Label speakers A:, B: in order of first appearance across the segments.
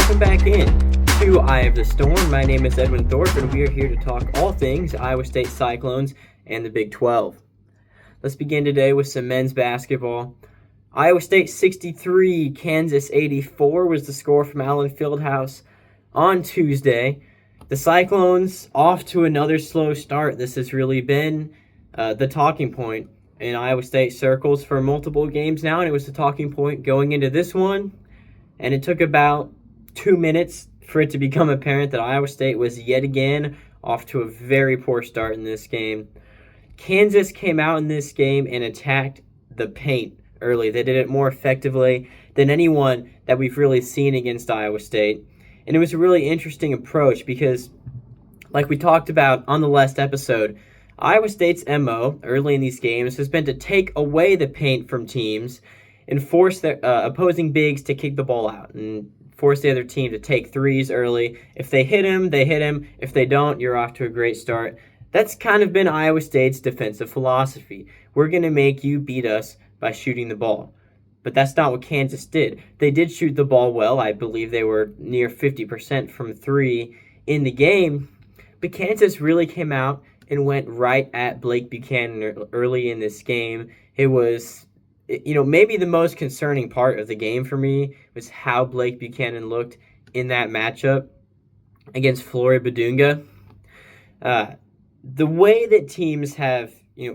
A: welcome back in to Eye of the Storm. My name is Edwin Thorpe, and we are here to talk all things Iowa State Cyclones and the Big 12. Let's begin today with some men's basketball. Iowa State 63, Kansas 84 was the score from Allen Fieldhouse on Tuesday. The Cyclones off to another slow start. This has really been the talking point in Iowa State circles for multiple games now, and it was the talking point going into this one. And it took about 2 minutes for it to become apparent that Iowa State was yet again off to a very poor start in this game. Kansas came out in this game and attacked the paint early. They did it more effectively than anyone that we've really seen against Iowa State. And it was a really interesting approach because, like we talked about on the last episode, Iowa State's MO early in these games has been to take away the paint from teams and force their opposing bigs to kick the ball out and force the other team to take threes early. If they hit him, they hit him. If they don't, you're off to a great start. That's kind of been Iowa State's defensive philosophy. We're going to make you beat us by shooting the ball. But that's not what Kansas did. They did shoot the ball well. I believe they were near 50% from three in the game. But Kansas really came out and went right at Blake Buchanan early in this game. It was, maybe the most concerning part of the game for me was how Blake Buchanan looked in that matchup against Flory Badunga. The way that teams have,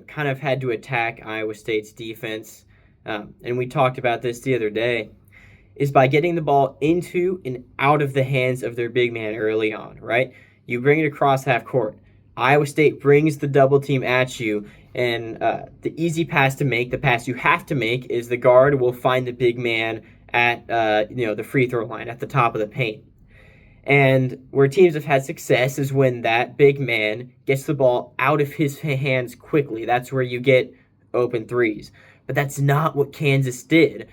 A: kind of had to attack Iowa State's defense, and we talked about this the other day, is by getting the ball into and out of the hands of their big man early on, right? You bring it across half court. Iowa State brings the double team at you, and the easy pass to make, the pass you have to make, is the guard will find the big man at the free throw line at the top of the paint. And where teams have had success is when that big man gets the ball out of his hands quickly. That's where you get open threes. But that's not what Kansas did,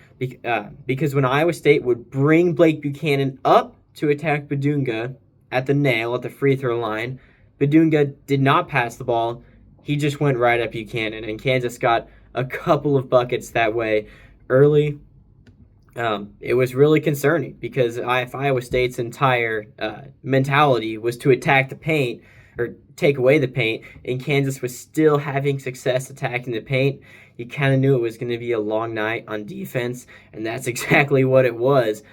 A: because when Iowa State would bring Blake Buchanan up to attack Badunga at the nail at the free throw line, Badunga did not pass the ball. He just went right at Buchanan, and Kansas got a couple of buckets that way early. It was really concerning because if Iowa State's entire mentality was to attack the paint or take away the paint, and Kansas was still having success attacking the paint, you kind of knew it was going to be a long night on defense, and that's exactly what it was,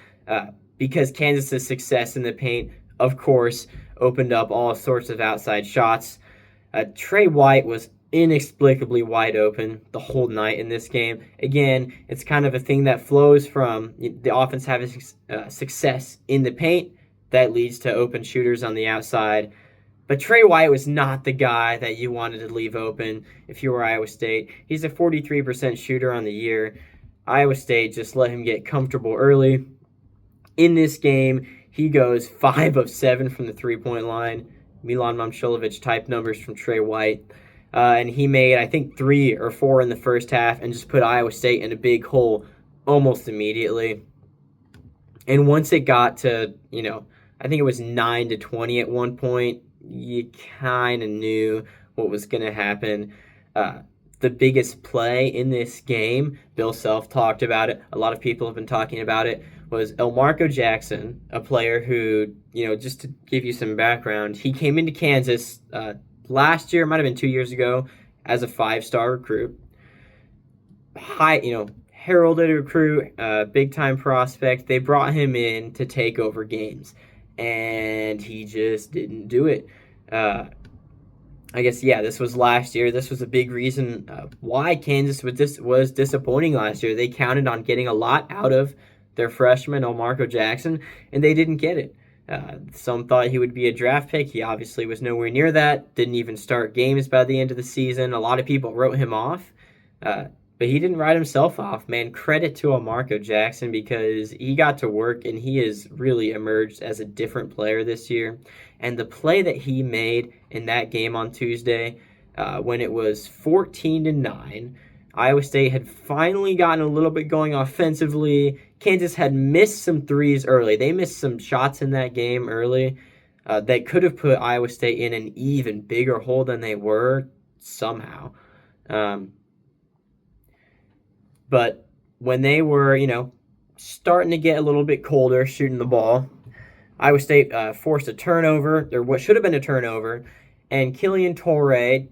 A: because Kansas's success in the paint, of course, opened up all sorts of outside shots. Trey White was inexplicably wide open the whole night in this game. Again, it's kind of a thing that flows from the offense having success in the paint that leads to open shooters on the outside. But Trey White was not the guy that you wanted to leave open if you were Iowa State. He's a 43% shooter on the year. Iowa State just let him get comfortable early. In this game, he goes 5 of 7 from the three-point line. Milan Momcilovic type numbers from Trey White. And he made, I think, 3 or 4 in the first half and just put Iowa State in a big hole almost immediately. And once it got to, I think it was 9-20 at one point, you kind of knew what was going to happen. The biggest play in this game, Bill Self talked about it, a lot of people have been talking about it, was Elmarko Jackson, a player who, just to give you some background, he came into Kansas last year, it might have been 2 years ago, as a 5-star recruit. Heralded recruit, big-time prospect. They brought him in to take over games, and he just didn't do it. This was last year. This was a big reason why Kansas was disappointing last year. They counted on getting a lot out of their freshman, Elmarko Jackson, and they didn't get it. Some thought he would be a draft pick. He obviously was nowhere near that. Didn't even start games by the end of the season. A lot of people wrote him off, but he didn't write himself off. Man, credit to Elmarko Jackson because he got to work and he has really emerged as a different player this year. And the play that he made in that game on Tuesday, when it was 14-9, Iowa State had finally gotten a little bit going offensively. Kansas had missed some threes early. They missed some shots in that game early that could have put Iowa State in an even bigger hole than they were somehow. But when they were, starting to get a little bit colder shooting the ball, Iowa State forced a turnover, or what should have been a turnover, and Killian Torrey,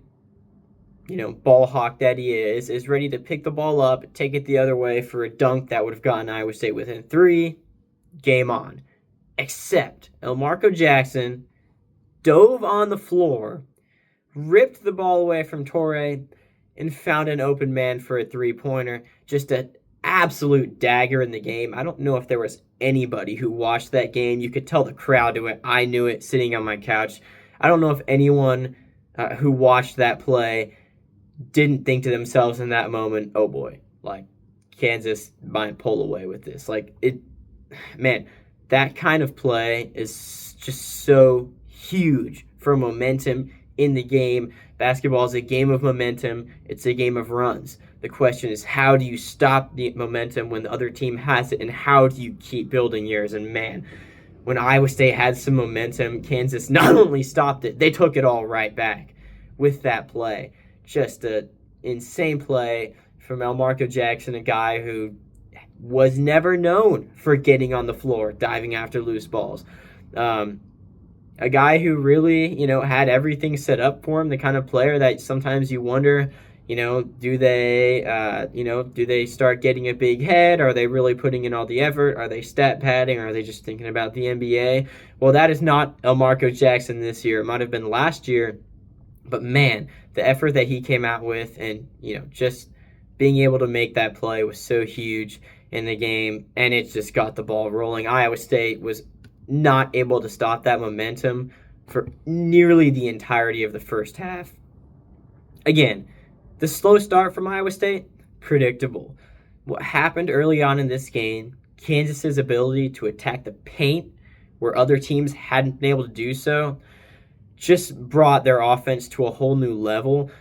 A: ball hawk that he is ready to pick the ball up, take it the other way for a dunk that would have gotten Iowa State within 3. Game on. Except Elmarko Jackson dove on the floor, ripped the ball away from Torrey, and found an open man for a three-pointer. Just an absolute dagger in the game. I don't know if there was anybody who watched that game. You could tell the crowd knew it. I knew it sitting on my couch. I don't know if anyone who watched that play didn't think to themselves in that moment, oh boy, Kansas might pull away with this. Man, that kind of play is just so huge for momentum in the game. Basketball is a game of momentum. It's a game of runs. The question is, how do you stop the momentum when the other team has it, and how do you keep building yours? And man, when Iowa State had some momentum, Kansas not only stopped it, they took it all right back with that play. Just an insane play from Elmarko Jackson, a guy who was never known for getting on the floor, diving after loose balls. A guy who really, had everything set up for him, the kind of player that sometimes you wonder, do they start getting a big head? Are they really putting in all the effort? Are they stat padding? Or are they just thinking about the NBA? Well, that is not Elmarko Jackson this year. It might have been last year. But man, the effort that he came out with and, just being able to make that play was so huge in the game, and it just got the ball rolling. Iowa State was not able to stop that momentum for nearly the entirety of the first half. Again, the slow start from Iowa State, predictable. What happened early on in this game, Kansas's ability to attack the paint where other teams hadn't been able to do so, just brought their offense to a whole new level.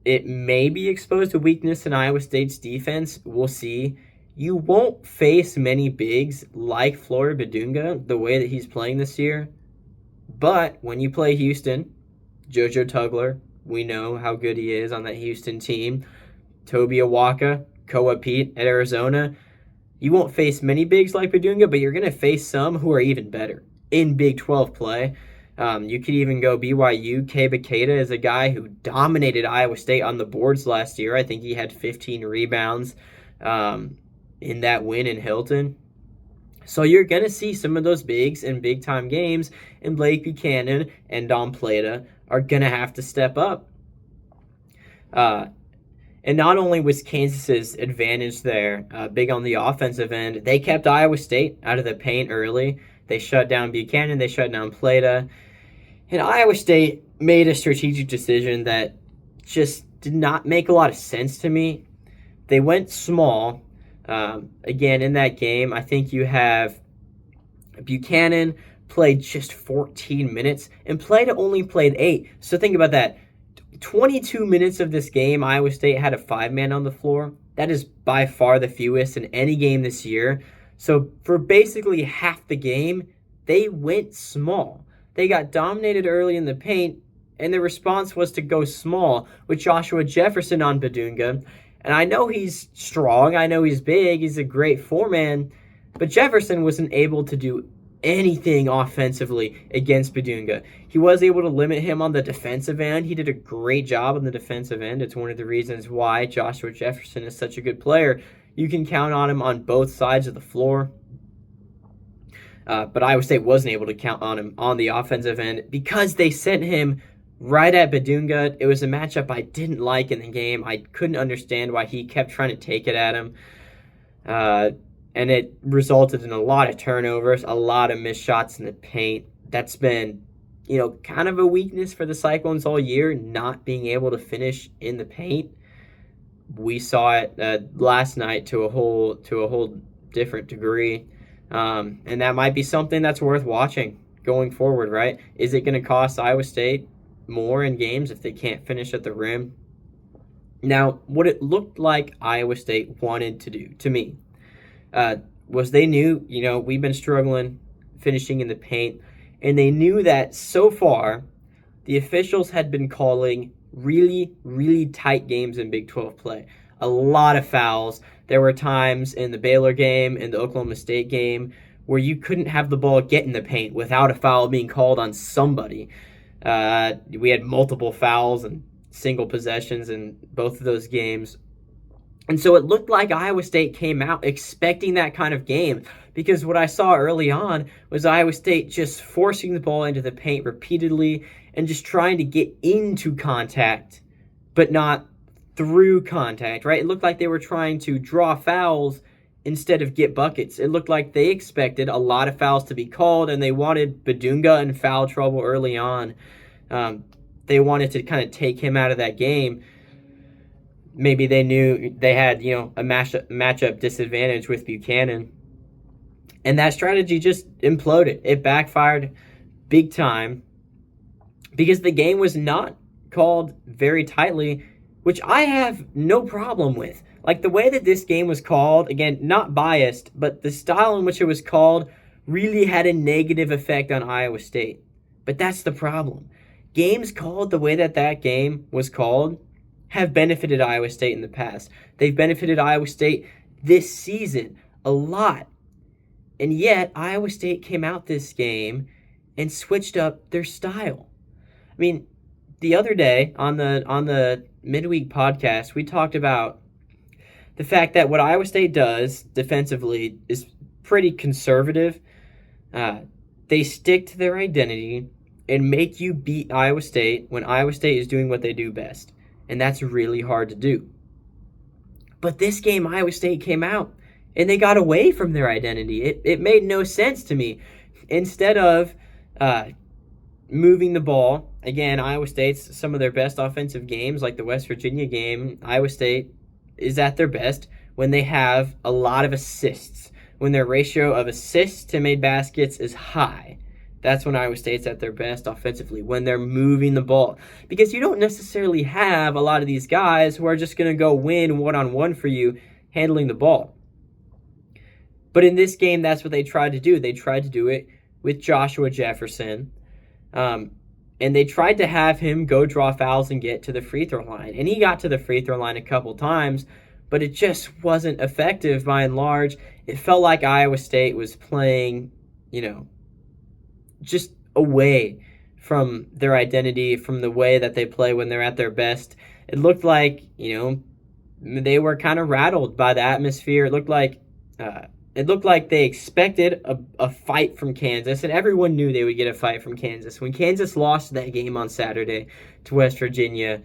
A: It may be exposed a weakness in Iowa State's defense. We'll see. You won't face many bigs like Flory Badunga the way that he's playing this year. But when you play Houston, JoJo Tugler, we know how good he is on that Houston team. Toby Awaka, Koa Pete at Arizona. You won't face many bigs like Badunga, but you're going to face some who are even better in Big 12 play. You could even go BYU. Kei Bakeda is a guy who dominated Iowa State on the boards last year. I think he had 15 rebounds in that win in Hilton. So you're going to see some of those bigs in big-time games, and Blake Buchanan and Dom Plata are going to have to step up. And not only was Kansas's advantage there big on the offensive end, they kept Iowa State out of the paint early. They shut down Buchanan. They shut down Plata. And Iowa State made a strategic decision that just did not make a lot of sense to me. They went small. Again, in that game, I think you have Buchanan played just 14 minutes, and Plata only played 8. So think about that. 22 minutes of this game, Iowa State had a 5-man on the floor. That is by far the fewest in any game this year. So for basically half the game, they went small. They got dominated early in the paint, and the response was to go small with Joshua Jefferson on Badunga. And I know he's strong. I know he's big. He's a great 4-man. But Jefferson wasn't able to do anything offensively against Badunga. He was able to limit him on the defensive end. He did a great job on the defensive end. It's one of the reasons why Joshua Jefferson is such a good player. You can count on him on both sides of the floor. But Iowa State wasn't able to count on him on the offensive end because they sent him right at Badunga. It was a matchup I didn't like in the game. I couldn't understand why he kept trying to take it at him. And it resulted in a lot of turnovers, a lot of missed shots in the paint. That's been, kind of a weakness for the Cyclones all year, not being able to finish in the paint. We saw it last night to a whole different degree. And that might be something that's worth watching going forward, right? Is it going to cost Iowa State more in games if they can't finish at the rim? Now, what it looked like Iowa State wanted to do, to me, was they knew, we've been struggling finishing in the paint, and they knew that so far the officials had been calling really, really tight games in Big 12 play. A lot of fouls. There were times in the Baylor game, in the Oklahoma State game, where you couldn't have the ball get in the paint without a foul being called on somebody. We had multiple fouls and single possessions in both of those games. And so it looked like Iowa State came out expecting that kind of game, because what I saw early on was Iowa State just forcing the ball into the paint repeatedly and just trying to get into contact, but not through contact, right? It looked like they were trying to draw fouls instead of get buckets. It looked like they expected a lot of fouls to be called, and they wanted Badunga in foul trouble early on. They wanted to kind of take him out of that game. Maybe they knew they had, a matchup disadvantage with Buchanan. And that strategy just imploded. It backfired big time because the game was not called very tightly, which I have no problem with. Like, the way that this game was called, again, not biased, but the style in which it was called really had a negative effect on Iowa State. But that's the problem. Games called the way that that game was called have benefited Iowa State in the past. They've benefited Iowa State this season a lot. And yet, Iowa State came out this game and switched up their style. I mean, the other day on the midweek podcast, we talked about the fact that what Iowa State does defensively is pretty conservative. They stick to their identity and make you beat Iowa State when Iowa State is doing what they do best. And that's really hard to do. But this game, Iowa State came out and they got away from their identity. It made no sense to me. Instead of moving the ball, again, Iowa State's some of their best offensive games, like the West Virginia game, Iowa State is at their best when they have a lot of assists, when their ratio of assists to made baskets is high. That's when Iowa State's at their best offensively, when they're moving the ball. Because you don't necessarily have a lot of these guys who are just going to go win one-on-one for you handling the ball. But in this game, that's what they tried to do. They tried to do it with Joshua Jefferson. And they tried to have him go draw fouls and get to the free throw line. And he got to the free throw line a couple times, but it just wasn't effective by and large. It felt like Iowa State was playing, just away from their identity, from the way that they play when they're at their best. It looked like, they were kind of rattled by the atmosphere. It looked like they expected a fight from Kansas, and everyone knew they would get a fight from Kansas. When Kansas lost that game on Saturday to West Virginia,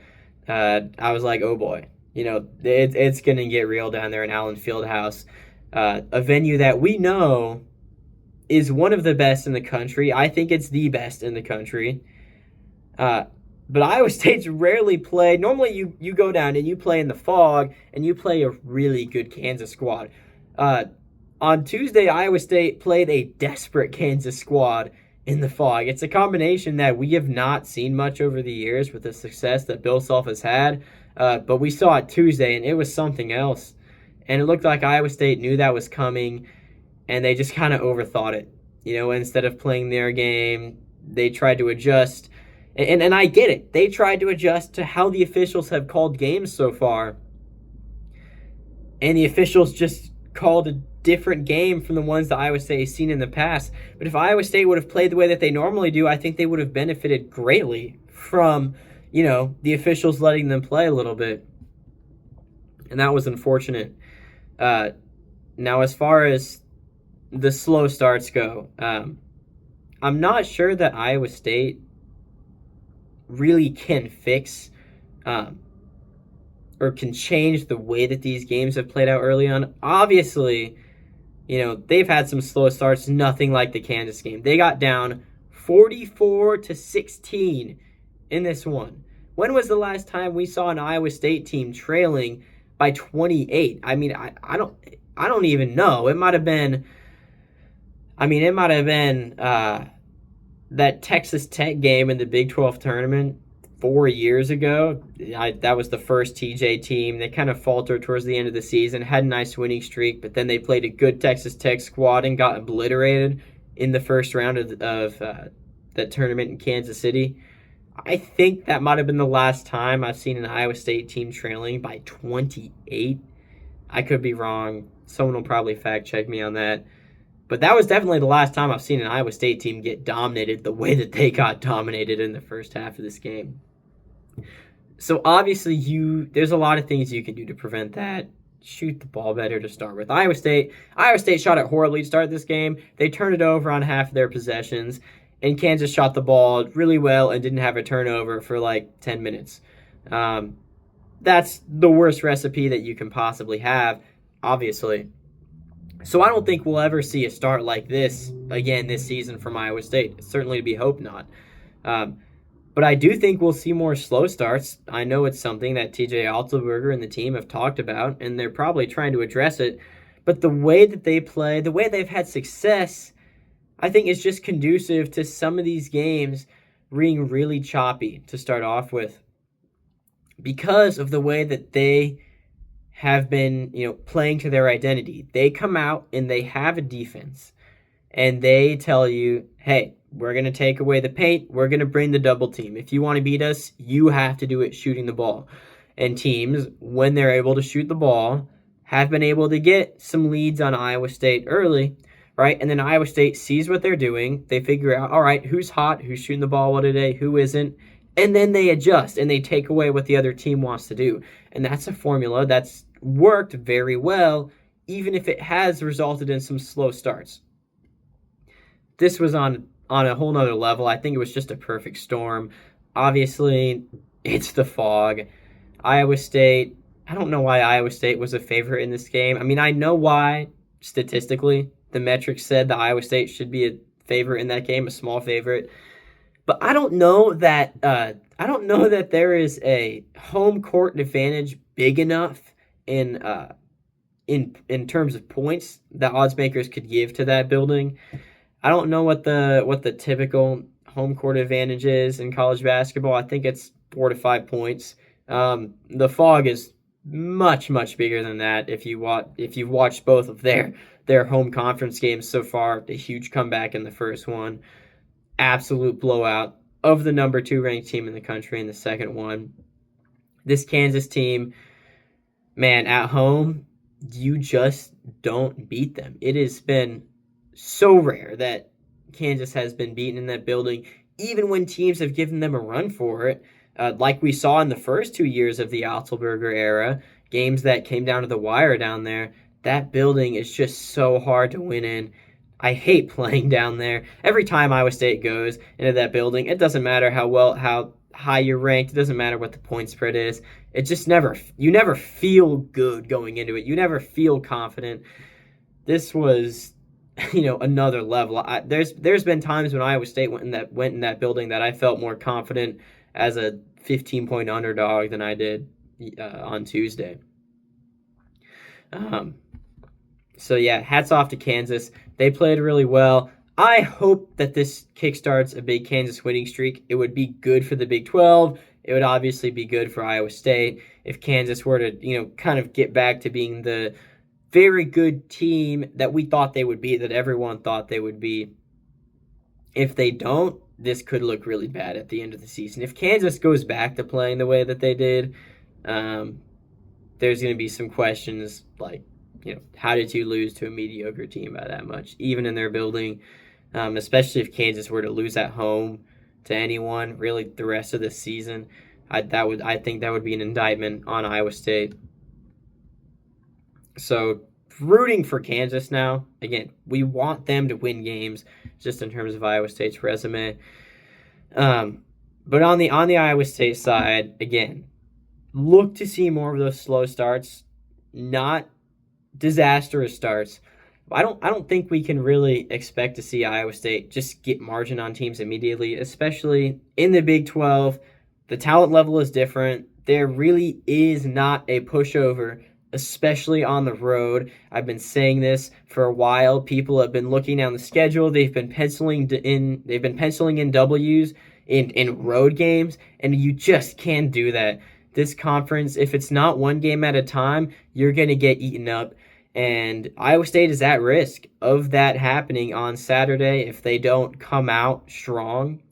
A: I was like, oh boy, it's going to get real down there in Allen Fieldhouse, a venue that we know is one of the best in the country. I think it's the best in the country. But Iowa State's rarely played. Normally you go down and you play in the Phog and you play a really good Kansas squad. On Tuesday, Iowa State played a desperate Kansas squad in the Phog. It's a combination that we have not seen much over the years with the success that Bill Self has had. But we saw it Tuesday, and it was something else. And it looked like Iowa State knew that was coming, and they just kind of overthought it. Instead of playing their game, they tried to adjust. And I get it. They tried to adjust to how the officials have called games so far. And the officials just called a different game from the ones that Iowa State has seen in the past. But if Iowa State would have played the way that they normally do, I think they would have benefited greatly from, the officials letting them play a little bit. And that was unfortunate. Now, as far as the slow starts go, I'm not sure that Iowa State really can fix or can change the way that these games have played out early on. Obviously, they've had some slow starts, nothing like the Kansas game. They got down 44-16 in this one. When was the last time we saw an Iowa State team trailing by 28? I mean, I don't even know. It might have been that Texas Tech game in the Big 12 tournament 4 years ago. That was the first TJ team. They kind of faltered towards the end of the season, had a nice winning streak, but then they played a good Texas Tech squad and got obliterated in the first round of that tournament in Kansas City. I think that might have been the last time I've seen an Iowa State team trailing by 28. I could be wrong. Someone will probably fact check me on that. But that was definitely the last time I've seen an Iowa State team get dominated the way that they got dominated in the first half of this game. So obviously there's a lot of things you can do to prevent that. Shoot the ball better to start with. Iowa State shot it horribly to start this game. They turned it over on half of their possessions, and Kansas shot the ball really well and didn't have a turnover for like 10 minutes. That's the worst recipe that you can possibly have, obviously. So I don't think we'll ever see a start like this again this season from Iowa State. Certainly to be hoped not. But I do think we'll see more slow starts. I know it's something that TJ Altenberger and the team have talked about, and they're probably trying to address it. But the way that they play, the way they've had success, I think is just conducive to some of these games being really choppy to start off with, because of the way that they have been, playing to their identity. They come out and they have a defense, and they tell you, hey, we're going to take away the paint. We're going to bring the double team. If you want to beat us, you have to do it shooting the ball. And teams, when they're able to shoot the ball, have been able to get some leads on Iowa State early, right? And then Iowa State sees what they're doing. They figure out, all right, who's hot, who's shooting the ball well today, who isn't. And then they adjust and they take away what the other team wants to do. And that's a formula that's worked very well, even if it has resulted in some slow starts. This was on a whole nother level. I think it was just a perfect storm. Obviously, it's the Phog. Iowa State, I don't know why Iowa State was a favorite in this game. I mean, I know why, statistically. The metrics said that Iowa State should be a favorite in that game, a small favorite. But I don't know that there is a home court advantage big enough in terms of points that odds makers could give to that building. I don't know what the typical home court advantage is in college basketball. I think it's 4 to 5 points. The Phog is much, much bigger than that. If you've watched both of their home conference games so far, a huge comeback in the first one, absolute blowout of the number 2 ranked team in the country in the second one. This Kansas team, man, at home, you just don't beat them. It has been so rare that Kansas has been beaten in that building, even when teams have given them a run for it, like we saw in the first 2 years of the Altenberger era, games that came down to the wire down there. That building is just so hard to win in. I hate playing down there. Every time Iowa State goes into that building, it doesn't matter how high you're ranked. It doesn't matter what the point spread is. It just you never feel good going into it. You never feel confident. This was, another level. There's been times when Iowa State went in that building that I felt more confident as a 15-point underdog than I did on Tuesday. So yeah, hats off to Kansas. They played really well. I hope that this kickstarts a big Kansas winning streak. It would be good for the Big 12. It would obviously be good for Iowa State if Kansas were to, kind of get back to being the very good team that we thought they would be, that everyone thought they would be. If they don't, this could look really bad at the end of the season. If Kansas goes back to playing the way that they did, there's going to be some questions like, how did you lose to a mediocre team by that much, even in their building, especially if Kansas were to lose at home to anyone really the rest of the season. I think that would be an indictment on Iowa State. So rooting for Kansas now. Again, we want them to win games just in terms of Iowa State's resume. But on the Iowa State side, again, look to see more of those slow starts, not disastrous starts. I don't think we can really expect to see Iowa State just get margin on teams immediately, especially in the Big 12. The talent level is different. There really is not a pushover, especially on the road. I've been saying this for a while. People have been looking down the schedule. They've been penciling in W's in road games, and you just can't do that. This conference, if it's not one game at a time, you're going to get eaten up. And Iowa State is at risk of that happening on Saturday if they don't come out strong.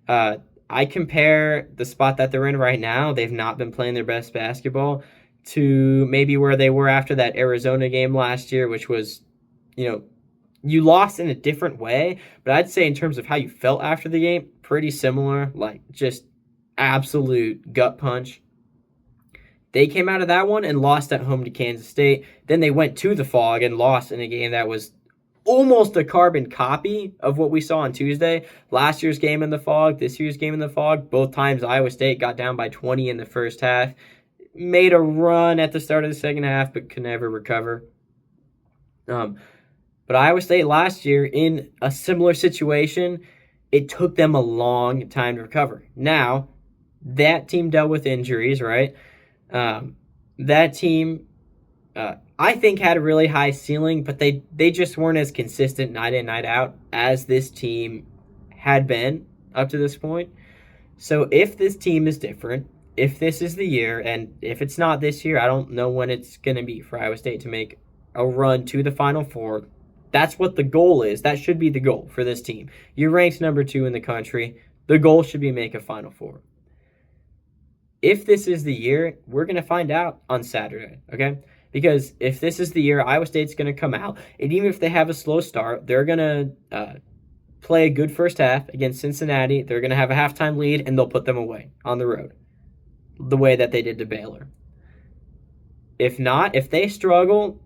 A: I compare the spot that they're in right now, they've not been playing their best basketball, to maybe where they were after that Arizona game last year, which was, You lost in a different way, but I'd say in terms of how you felt after the game, pretty similar, like just absolute gut punch. They came out of that one and lost at home to Kansas State. Then they went to the Phog and lost in a game that was almost a carbon copy of what we saw on Tuesday. Last year's game in the Phog, this year's game in the Phog, both times Iowa State got down by 20 in the first half. Made a run at the start of the second half, but could never recover. But Iowa State last year, in a similar situation, it took them a long time to recover. Now, that team dealt with injuries, right? That team, I think, had a really high ceiling, but they just weren't as consistent night in, night out as this team had been up to this point. So if this team is different, if this is the year, and if it's not this year, I don't know when it's going to be for Iowa State to make a run to the Final Four. That's what the goal is. That should be the goal for this team. You're ranked number 2 in the country. The goal should be make a Final Four. If this is the year, we're going to find out on Saturday, okay? Because if this is the year, Iowa State's going to come out, and even if they have a slow start, they're going to play a good first half against Cincinnati. They're going to have a halftime lead, and they'll put them away on the road, the way that they did to Baylor. If not, if they struggle,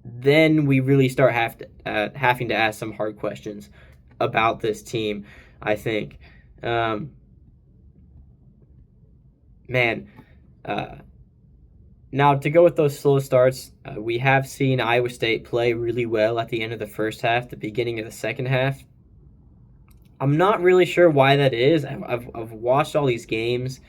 A: then we really start having to ask some hard questions about this team, I think. Now, to go with those slow starts, we have seen Iowa State play really well at the end of the first half, the beginning of the second half. I'm not really sure why that is. I've watched all these games,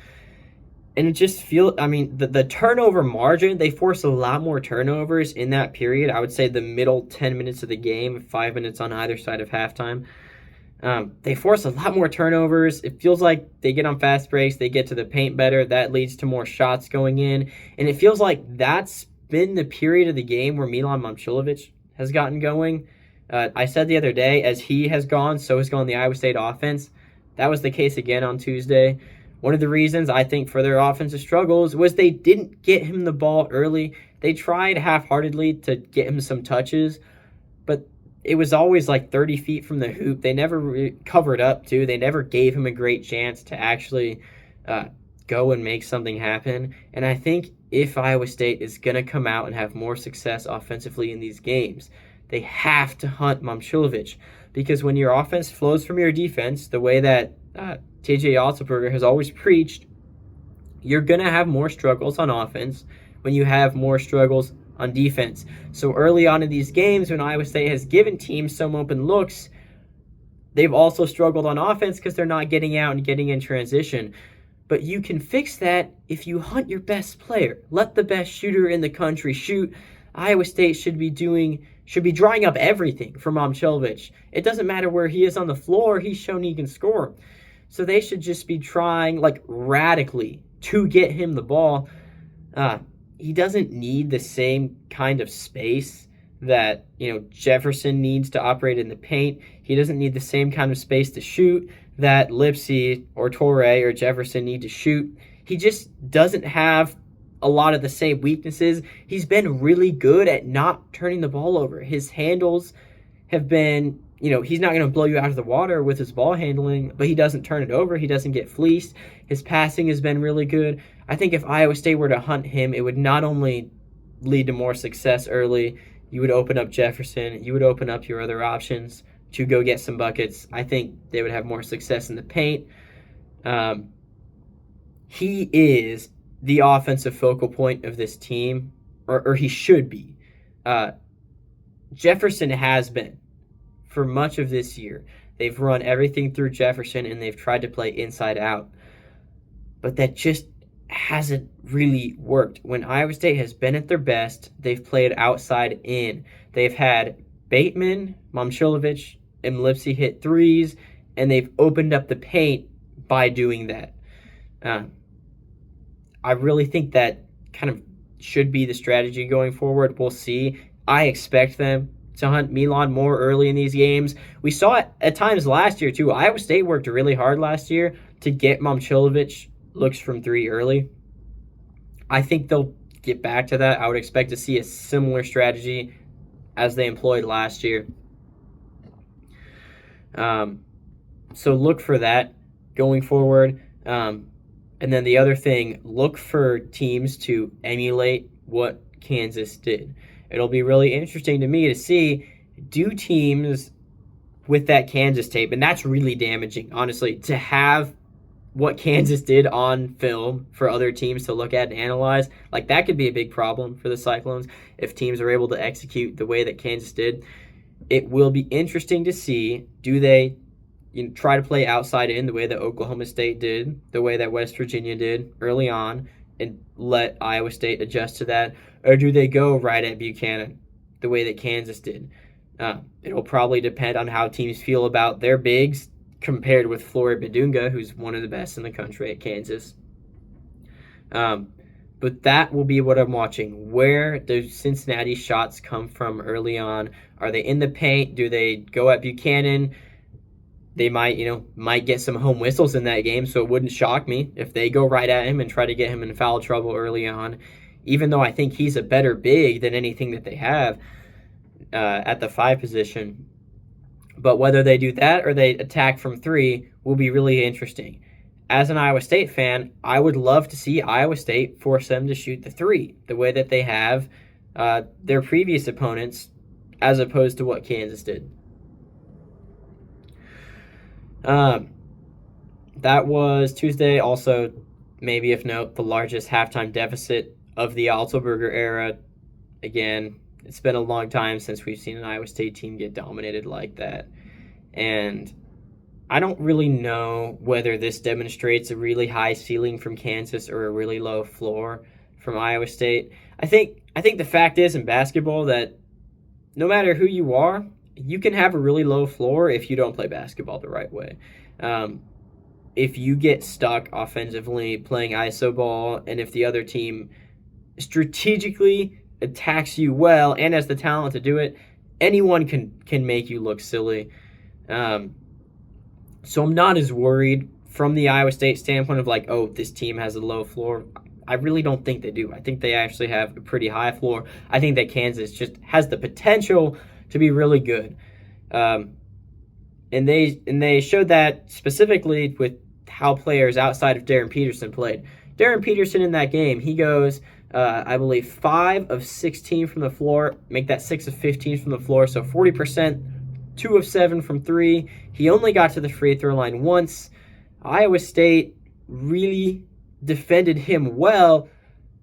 A: and it just feels, the turnover margin, they force a lot more turnovers in that period. I would say the middle 10 minutes of the game, 5 minutes on either side of halftime. They force a lot more turnovers. It feels like they get on fast breaks. They get to the paint better. That leads to more shots going in. And it feels like that's been the period of the game where Milan Momcilovic has gotten going. I said the other day, as he has gone, so has gone the Iowa State offense. That was the case again on Tuesday. One of the reasons I think for their offensive struggles was they didn't get him the ball early. They tried half-heartedly to get him some touches, but it was always like 30 feet from the hoop. They never covered up, too. They never gave him a great chance to actually go and make something happen. And I think if Iowa State is going to come out and have more success offensively in these games, they have to hunt Momcilovic. Because when your offense flows from your defense, the way that TJ Otzelberger has always preached, you're going to have more struggles on offense when you have more struggles on defense. So early on in these games, when Iowa State has given teams some open looks, they've also struggled on offense because they're not getting out and getting in transition. But you can fix that if you hunt your best player. Let the best shooter in the country shoot. Iowa State should be drawing up everything for Momcilovic. It doesn't matter where he is on the floor. He's shown he can score. So they should just be trying radically to get him the ball. He doesn't need the same kind of space that Jefferson needs to operate in the paint. He doesn't need the same kind of space to shoot that Lipsy or Torrey or Jefferson need to shoot. He just doesn't have a lot of the same weaknesses. He's been really good at not turning the ball over. His handles have been, he's not going to blow you out of the water with his ball handling, but he doesn't turn it over. He doesn't get fleeced. His passing has been really good. I think if Iowa State were to hunt him, it would not only lead to more success early, you would open up Jefferson, you would open up your other options to go get some buckets. I think they would have more success in the paint. He is the offensive focal point of this team, or he should be. Jefferson has been for much of this year. They've run everything through Jefferson, and they've tried to play inside out. But that just hasn't really worked. When Iowa State has been at their best, they've played outside in. They've had Bateman, Momcilovic, and Lipsy hit threes, and they've opened up the paint by doing that. I really think that kind of should be the strategy going forward. We'll see. I expect them to hunt Milan more early in these games. We saw it at times last year, too. Iowa State worked really hard last year to get Momcilovic looks from three early. I think they'll get back to that. I would expect to see a similar strategy as they employed last year. So look for that going forward. And then the other thing, look for teams to emulate what Kansas did. It'll be really interesting to me to see, do teams with that Kansas tape, and that's really damaging, honestly, to have what Kansas did on film for other teams to look at and analyze. Like, that could be a big problem for the Cyclones if teams are able to execute the way that Kansas did. It will be interesting to see, do they try to play outside in the way that Oklahoma State did, the way that West Virginia did early on, and let Iowa State adjust to that? Or do they go right at Buchanan the way that Kansas did? It'll probably depend on how teams feel about their bigs compared with Flory Badunga, who's one of the best in the country at Kansas. But that will be what I'm watching. Where do Cincinnati shots come from early on? Are they in the paint? Do they go at Buchanan? They might get some home whistles in that game, so it wouldn't shock me if they go right at him and try to get him in foul trouble early on, even though I think he's a better big than anything that they have at the 5 position. But whether they do that or they attack from 3 will be really interesting. As an Iowa State fan, I would love to see Iowa State force them to shoot the 3 the way that they have their previous opponents, as opposed to what Kansas did. That was Tuesday. Also, maybe if note, the largest halftime deficit of the Altenberger era. Again, it's been a long time since we've seen an Iowa State team get dominated like that. And I don't really know whether this demonstrates a really high ceiling from Kansas or a really low floor from Iowa State. I think the fact is in basketball that no matter who you are, you can have a really low floor if you don't play basketball the right way. If you get stuck offensively playing iso ball, and if the other team strategically attacks you well and has the talent to do it, anyone can make you look silly. So I'm not as worried from the Iowa State standpoint of like, oh, this team has a low floor. I really don't think they do. I think they actually have a pretty high floor. I think that Kansas just has the potential to be really good. And they showed that specifically with how players outside of Darren Peterson played. Darren Peterson in that game, he goes, I believe, 5 of 16 from the floor, make that 6 of 15 from the floor, so 40%, 2 of 7 from 3. He only got to the free throw line once. Iowa State really defended him well,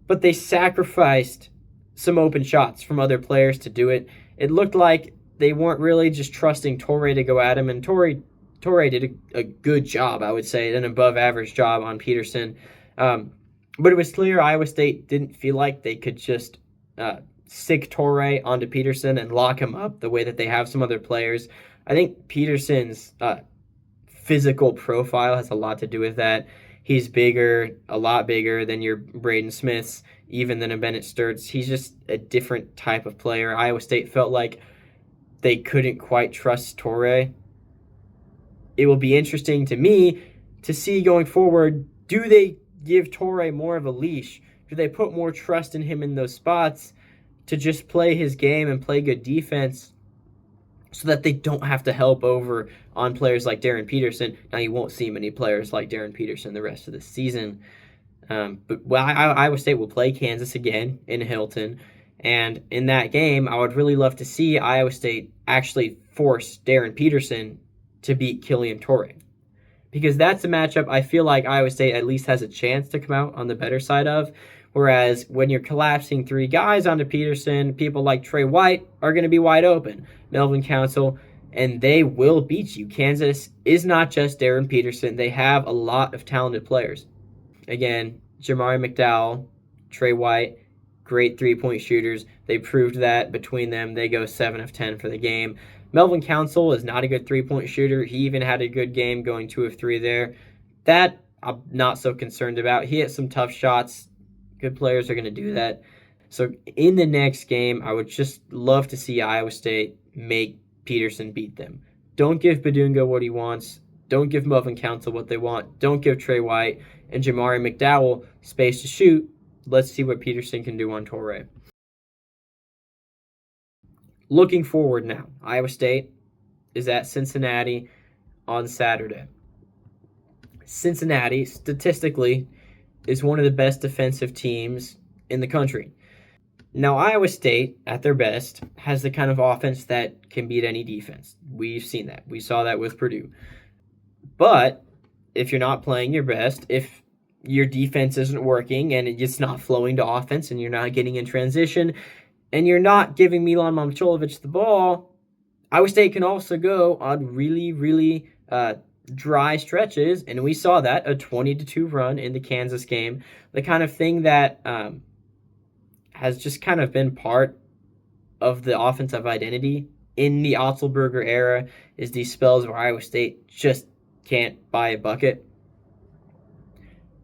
A: but they sacrificed some open shots from other players to do it. It looked like they weren't really just trusting Torrey to go at him, and Torrey did a good job, I would say, an above-average job on Peterson. But it was clear Iowa State didn't feel like they could just stick Torrey onto Peterson and lock him up the way that they have some other players. I think Peterson's physical profile has a lot to do with that. He's bigger, a lot bigger than your Braden Smiths, even than a Bennett Sturts. He's just a different type of player. Iowa State felt like they couldn't quite trust Torrey. It will be interesting to me to see going forward, do they give Torrey more of a leash? Do they put more trust in him in those spots to just play his game and play good defense so that they don't have to help over on players like Darren Peterson? Now, you won't see many players like Darren Peterson the rest of the season. But Iowa State will play Kansas again in Hilton. And in that game, I would really love to see Iowa State actually force Darren Peterson to beat Killian Torrey. Because that's a matchup I feel like Iowa State at least has a chance to come out on the better side of. Whereas when you're collapsing 3 guys onto Peterson, people like Trey White are going to be wide open. Melvin Council, and they will beat you. Kansas is not just Darren Peterson. They have a lot of talented players. Again, Jamari McDowell, Trey White, great 3-point shooters. They proved that between them. They go 7 of 10 for the game. Melvin Council is not a good 3-point shooter. He even had a good game going 2 of 3 there. That I'm not so concerned about. He hit some tough shots. Good players are going to do that. So in the next game, I would just love to see Iowa State make Peterson beat them. Don't give Badunga what he wants. Don't give Melvin Council what they want. Don't give Trey White and Jamari McDowell space to shoot. Let's see what Peterson can do on Torrey. Looking forward now, Iowa State is at Cincinnati. on Saturday. Cincinnati, statistically, is one of the best defensive teams in the country. Now, Iowa State, at their best, has the kind of offense that can beat any defense. We've seen that. We saw that with Purdue. But if you're not playing your best, if your defense isn't working and it's not flowing to offense and you're not getting in transition and you're not giving Milan Momcilovic the ball, Iowa State can also go on really, really dry stretches, and we saw that, a 20-2 run in the Kansas game, the kind of thing that has just kind of been part of the offensive identity in the Otzelberger era, is these spells where Iowa State just can't buy a bucket.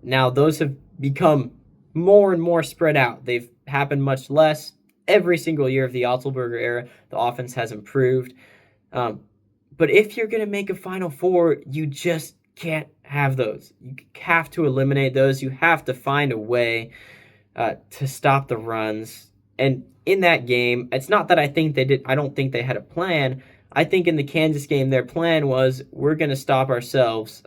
A: Now, those have become more and more spread out. They've happened much less. Every single year of the Otzelberger era, the offense has improved. But if you're going to make a Final Four, you just can't have those. You have to eliminate those. You have to find a way to stop the runs. And in that game, it's not that I don't think they had a plan. I think in the Kansas game, their plan was, we're going to stop ourselves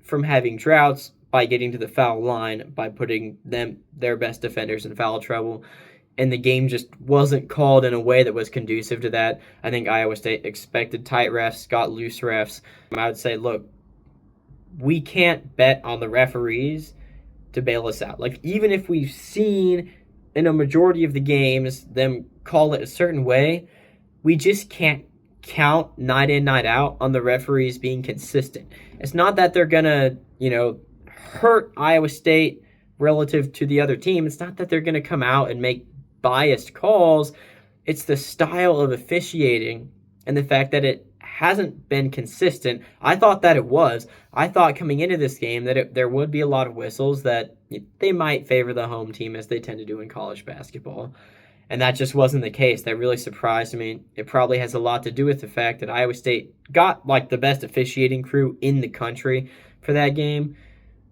A: from having droughts by getting to the foul line, by putting their best defenders in foul trouble. And the game just wasn't called in a way that was conducive to that. I think Iowa State expected tight refs, got loose refs. I would say, look, we can't bet on the referees to bail us out. Like, even if we've seen in a majority of the games them call it a certain way, we just can't count night in, night out on the referees being consistent. It's not that they're going to, hurt Iowa State relative to the other team. It's not that they're going to come out and make biased calls. It's the style of officiating and the fact that it hasn't been consistent. I thought that it was. I thought coming into this game that there would be a lot of whistles, that they might favor the home team as they tend to do in college basketball. And that just wasn't the case. That really surprised me. It probably has a lot to do with the fact that Iowa State got like the best officiating crew in the country for that game.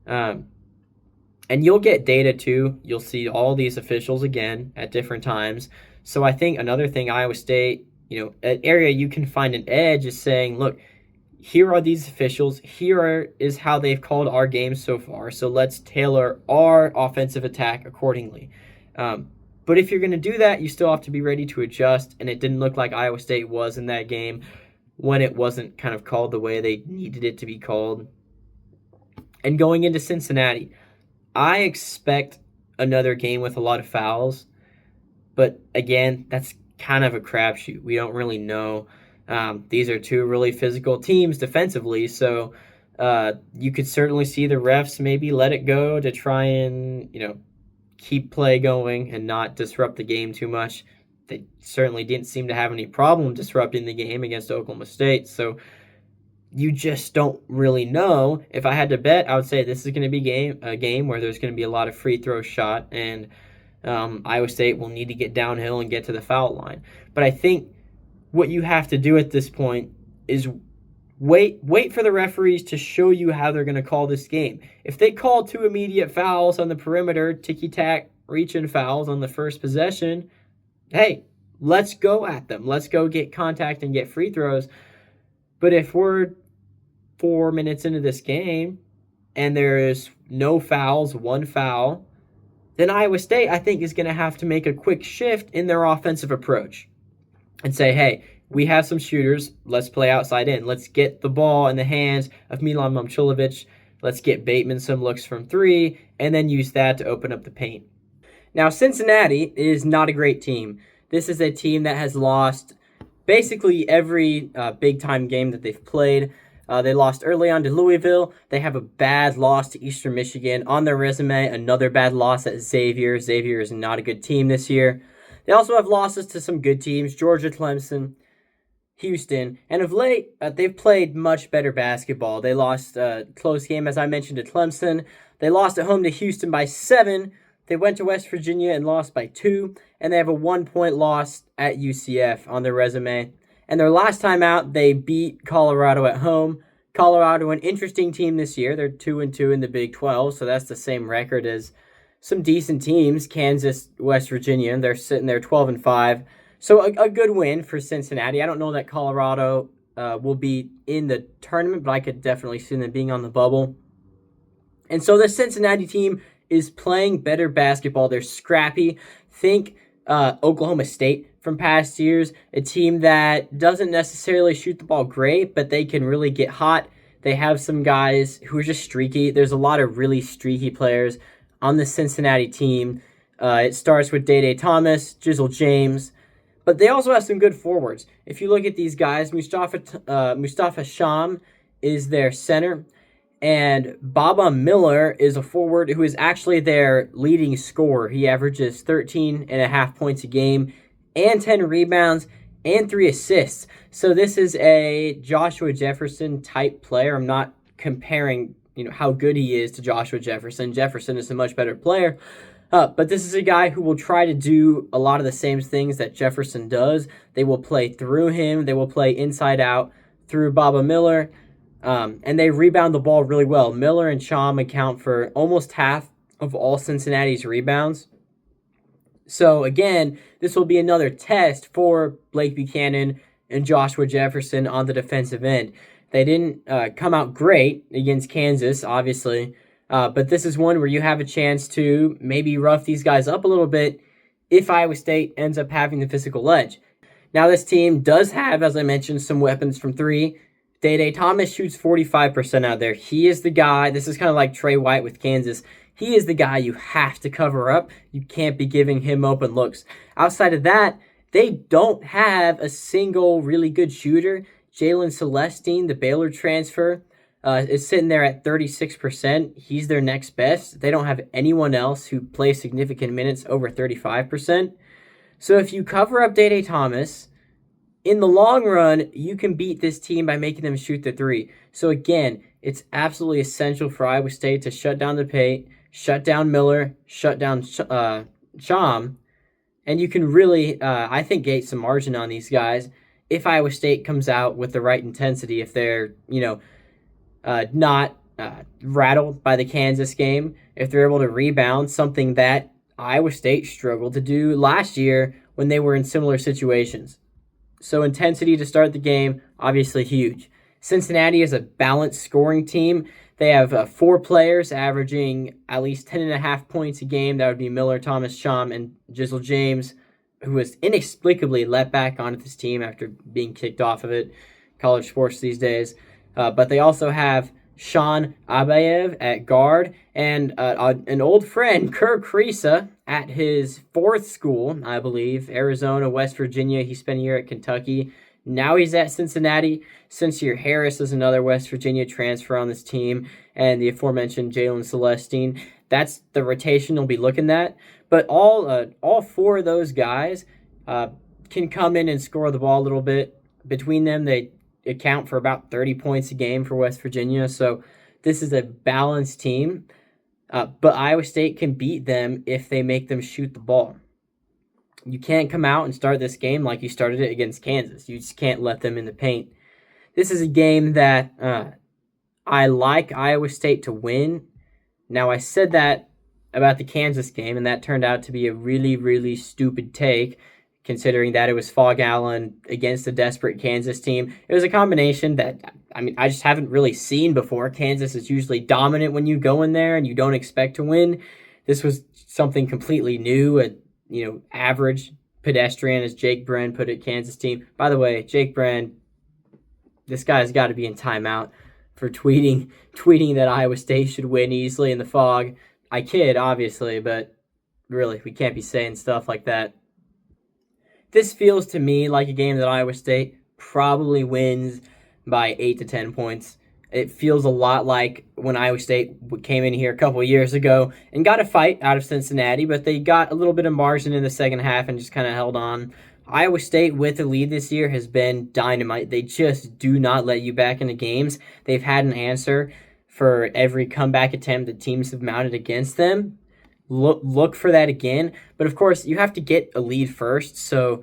A: And you'll get data too. You'll see all these officials again at different times. So I think another thing Iowa State, an area you can find an edge is saying, look, here are these officials. Is how they've called our games so far. So let's tailor our offensive attack accordingly. But if you're going to do that, you still have to be ready to adjust. And it didn't look like Iowa State was in that game when it wasn't kind of called the way they needed it to be called. And going into Cincinnati, I expect another game with a lot of fouls. But again, that's kind of a crapshoot. We don't really know. These are two really physical teams defensively. So you could certainly see the refs maybe let it go to try and, keep play going and not disrupt the game too much. They certainly didn't seem to have any problem disrupting the game against Oklahoma State. So you just don't really know. If I had to bet, I would say this is going to be a game where there's going to be a lot of free throw shot, and Iowa State will need to get downhill and get to the foul line. But I think what you have to do at this point is wait for the referees to show you how they're going to call this game. If they call 2 immediate fouls on the perimeter, ticky-tack, reach-in fouls on the first possession, hey, let's go at them. Let's go get contact and get free throws. But if we're 4 minutes into this game and there is no fouls, 1 foul, then Iowa State, I think, is going to have to make a quick shift in their offensive approach and say, hey, we have some shooters. Let's play outside in. Let's get the ball in the hands of Milan Momcilovic. Let's get Bateman some looks from 3 and then use that to open up the paint. Now, Cincinnati is not a great team. This is a team that has lost basically every big-time game that they've played. They lost early on to Louisville. They have a bad loss to Eastern Michigan. On their resume, another bad loss at Xavier. Xavier is not a good team this year. They also have losses to some good teams, Georgia, Clemson, Houston. And of late, they've played much better basketball. They lost a close game, as I mentioned, to Clemson. They lost at home to Houston by 7. They went to West Virginia and lost by 2. And they have a 1-point loss at UCF on their resume. And their last time out, they beat Colorado at home. Colorado, an interesting team this year. They're 2-2 in the Big 12, so that's the same record as some decent teams. Kansas, West Virginia, and they're sitting there 12-5. So a good win for Cincinnati. I don't know that Colorado will be in the tournament, but I could definitely see them being on the bubble. And so the Cincinnati team is playing better basketball. They're scrappy. Think Oklahoma State from past years, a team that doesn't necessarily shoot the ball great, but they can really get hot. They have some guys who are just streaky. There's a lot of really streaky players on the Cincinnati team. It starts with Day Thomas, Jizzle James, but they also have some good forwards. If you look at these guys, Mustafa Sham is their center, and Baba Miller is a forward who is actually their leading scorer. He averages 13.5 points a game and 10 rebounds and 3 assists. So this is a Joshua Jefferson type player. I'm not comparing, how good he is to Joshua Jefferson. Jefferson is a much better player. But this is a guy who will try to do a lot of the same things that Jefferson does. They will play through him. They will play inside out through Baba Miller. And they rebound the ball really well. Miller and Sham account for almost half of all Cincinnati's rebounds. So again, this will be another test for Blake Buchanan and Joshua Jefferson on the defensive end. They didn't come out great against Kansas, obviously. But this is one where you have a chance to maybe rough these guys up a little bit if Iowa State ends up having the physical edge. Now, this team does have, as I mentioned, some weapons from three. Day Thomas shoots 45% out there. He is the guy. This is kind of like Trey White with Kansas. He is the guy you have to cover up. You can't be giving him open looks. Outside of that, they don't have a single really good shooter. Jalen Celestine, the Baylor transfer, is sitting there at 36%. He's their next best. They don't have anyone else who plays significant minutes over 35%. So if you cover up Day Thomas, in the long run, you can beat this team by making them shoot the three. So again, it's absolutely essential for Iowa State to shut down the paint, shut down Miller, shut down Sham, and you can really, I think, gate some margin on these guys if Iowa State comes out with the right intensity. If they're, not rattled by the Kansas game, if they're able to rebound, something that Iowa State struggled to do last year when they were in similar situations. So intensity to start the game, obviously huge. Cincinnati is a balanced scoring team. They have 4 players averaging at least 10.5 points a game. That would be Miller, Thomas, Sham, and Jizzle James, who was inexplicably let back onto this team after being kicked off of it. College sports these days. But they also have Sean Abayev at guard and an old friend, Kirk Kriisa, at his 4th school, I believe, Arizona, West Virginia. He spent a year at Kentucky. Now he's at Cincinnati. Sincere Harris is another West Virginia transfer on this team, and the aforementioned Jalen Celestine. That's the rotation they'll be looking at. But all 4 of those guys can come in and score the ball a little bit. Between them, they account for about 30 points a game for West Virginia. So this is a balanced team. But Iowa State can beat them if they make them shoot the ball. You can't come out and start this game like you started it against Kansas. You just can't let them in the paint. This is a game that I like Iowa State to win. Now, I said that about the Kansas game, and that turned out to be a really, really stupid take, considering that it was Phog Allen against a desperate Kansas team. It was a combination that, I just haven't really seen before. Kansas is usually dominant when you go in there and you don't expect to win. This was something completely new, average pedestrian, as Jake Bren put it, Kansas team. By the way, Jake Bren, this guy's got to be in timeout for tweeting that Iowa State should win easily in the Phog. I kid, obviously, but really, we can't be saying stuff like that. This feels to me like a game that Iowa State probably wins by 8 to 10 points. It feels a lot like when Iowa State came in here a couple of years ago and got a fight out of Cincinnati, but they got a little bit of margin in the second half and just kind of held on. Iowa State with the lead this year has been dynamite. They just do not let you back into games. They've had an answer for every comeback attempt that teams have mounted against them. Look for that again. But of course, you have to get a lead first, so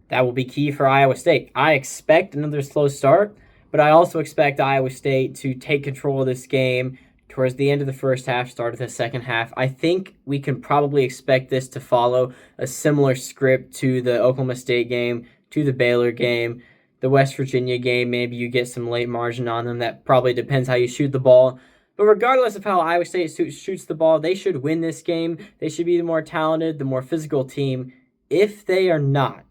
A: that will be key for Iowa State. I expect another slow start, but I also expect Iowa State to take control of this game towards the end of the first half, start of the second half. I think we can probably expect this to follow a similar script to the Oklahoma State game, to the Baylor game. The West Virginia game, maybe you get some late margin on them. That probably depends how you shoot the ball. But regardless of how Iowa State shoots the ball, they should win this game. They should be the more talented, the more physical team. If they are not,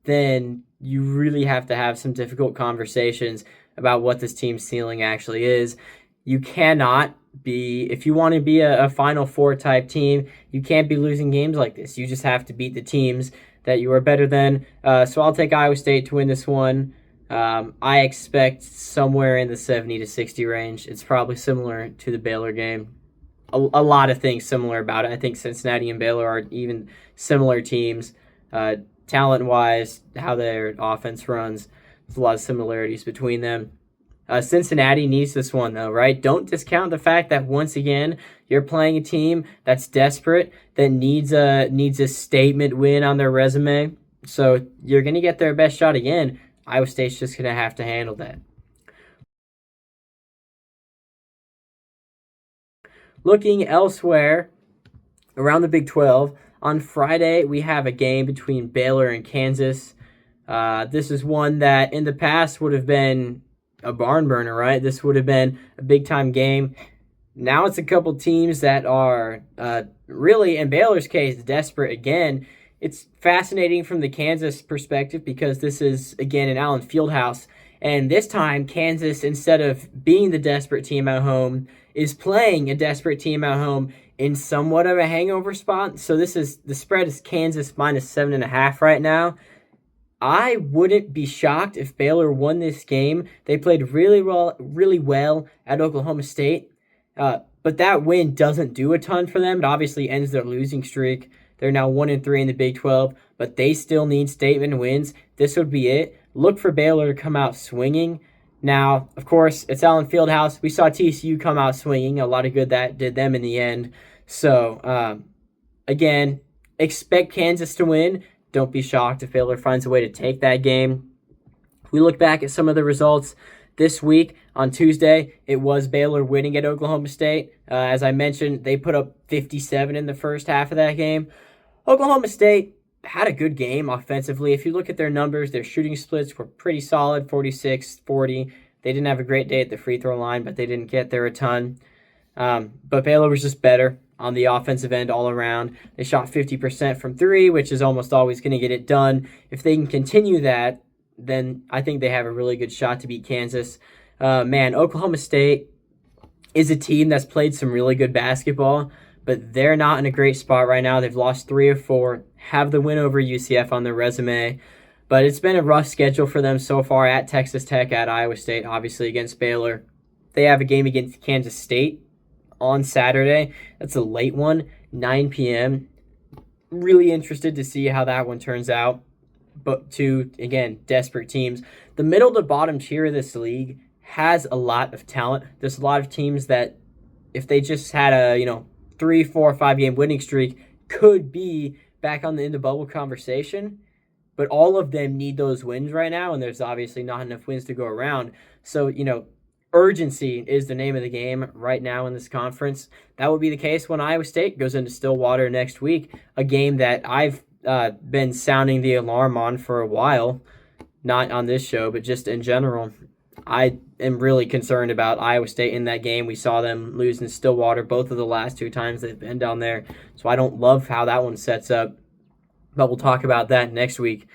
A: then you really have to have some difficult conversations about what this team's ceiling actually is. You cannot be, if you want to be a Final Four type team, you can't be losing games like this. You just have to beat the teams that you are better than. So I'll take Iowa State to win this one. I expect somewhere in the 70 to 60 range. It's probably similar to the Baylor game. A lot of things similar about it. I think Cincinnati and Baylor are even similar teams. Talent-wise, how their offense runs, there's a lot of similarities between them. Cincinnati needs this one, though, right? Don't discount the fact that, once again, you're playing a team that's desperate, that needs a statement win on their resume. So you're going to get their best shot again. Iowa State's just going to have to handle that. Looking elsewhere around the Big 12, on Friday we have a game between Baylor and Kansas. This is one that in the past would have been a barn burner, right? This would have been a big-time game. Now it's a couple teams that are really, in Baylor's case, desperate again. It's fascinating from the Kansas perspective because this is, again, in Allen Fieldhouse. And this time, Kansas, instead of being the desperate team at home, is playing a desperate team at home in somewhat of a hangover spot. So the spread is Kansas minus 7.5 right now. I wouldn't be shocked if Baylor won this game. They played really well at Oklahoma State. But that win doesn't do a ton for them. It obviously ends their losing streak. They're now 1-3 in the Big 12, but they still need statement wins. This would be it. Look for Baylor to come out swinging. Now, of course, it's Allen Fieldhouse. We saw TCU come out swinging. A lot of good that did them in the end. So, again, expect Kansas to win. Don't be shocked if Baylor finds a way to take that game. If we look back at some of the results this week, on Tuesday, it was Baylor winning at Oklahoma State. As I mentioned, they put up 57 in the first half of that game. Oklahoma State had a good game offensively. If you look at their numbers, their shooting splits were pretty solid, 46-40. They didn't have a great day at the free throw line, but they didn't get there a ton. But Baylor was just better on the offensive end all around. They shot 50% from three, which is almost always going to get it done. If they can continue that, then I think they have a really good shot to beat Kansas. Oklahoma State is a team that's played some really good basketball, but they're not in a great spot right now. They've lost 3 of 4, have the win over UCF on their resume, but it's been a rough schedule for them so far at Texas Tech, at Iowa State, obviously against Baylor. They have a game against Kansas State on Saturday. That's a late one, 9 p.m. Really interested to see how that one turns out. But two, again, desperate teams. The middle to bottom tier of this league has a lot of talent. There's a lot of teams that, if they just had a 3, 4, 5 game winning streak, could be back on the in the bubble conversation. But all of them need those wins right now, and there's obviously not enough wins to go around. So, urgency is the name of the game right now in this conference. That will be the case when Iowa State goes into Stillwater next week, a game that I've been sounding the alarm on for a while, not on this show, but just in general. I am really concerned about Iowa State in that game. We saw them lose in Stillwater both of the last 2 times they've been down there, so I don't love how that one sets up, but we'll talk about that next week.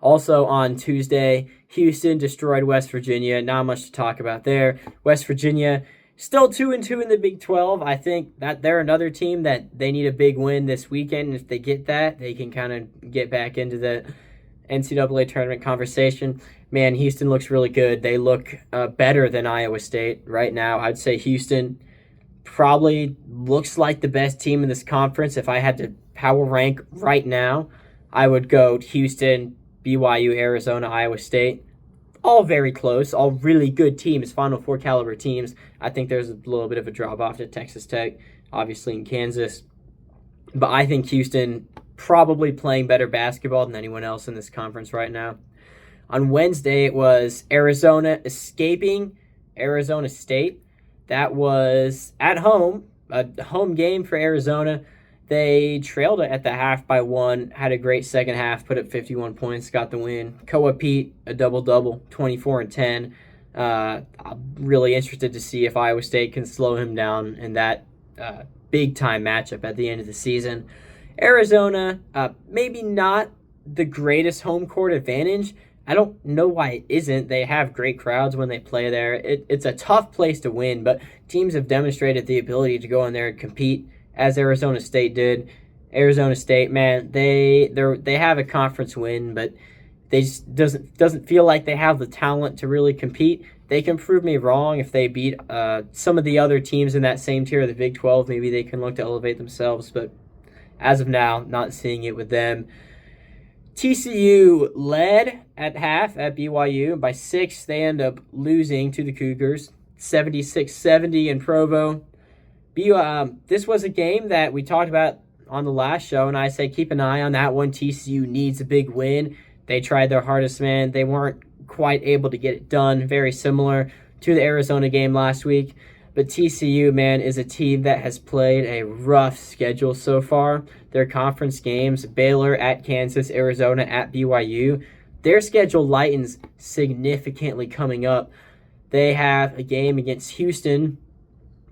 A: Also on Tuesday, Houston destroyed West Virginia. Not much to talk about there. West Virginia still 2-2 in the Big 12. I think that they're another team that they need a big win this weekend. And if they get that, they can kind of get back into the NCAA tournament conversation. Man, Houston looks really good. They look better than Iowa State right now. I'd say Houston probably looks like the best team in this conference. If I had to power rank right now, I would go Houston, BYU, Arizona, Iowa State. All very close, all really good teams, Final Four caliber teams. I think there's a little bit of a drop-off to Texas Tech, obviously in Kansas. But I think Houston probably playing better basketball than anyone else in this conference right now. On Wednesday, it was Arizona escaping Arizona State. That was at home, a home game for Arizona. They trailed it at the half by 1, had a great second half, put up 51 points, got the win. Koa Pete, a double-double, 24 and 10. I'm really interested to see if Iowa State can slow him down in that big-time matchup at the end of the season. Arizona, maybe not the greatest home court advantage. I don't know why it isn't. They have great crowds when they play there. It's a tough place to win, but teams have demonstrated the ability to go in there and compete, as Arizona State did. Arizona State, man, they have a conference win, but they just doesn't feel like they have the talent to really compete. They can prove me wrong if they beat some of the other teams in that same tier of the Big 12. Maybe they can look to elevate themselves, but as of now, not seeing it with them. TCU led at half at BYU. By 6, they end up losing to the Cougars, 76-70 in Provo. This was a game that we talked about on the last show, and I say keep an eye on that one. TCU needs a big win. They tried their hardest, man. They weren't quite able to get it done. Very similar to the Arizona game last week. But TCU, man, is a team that has played a rough schedule so far. Their conference games, Baylor at Kansas, Arizona at BYU, their schedule lightens significantly coming up. They have a game against Houston,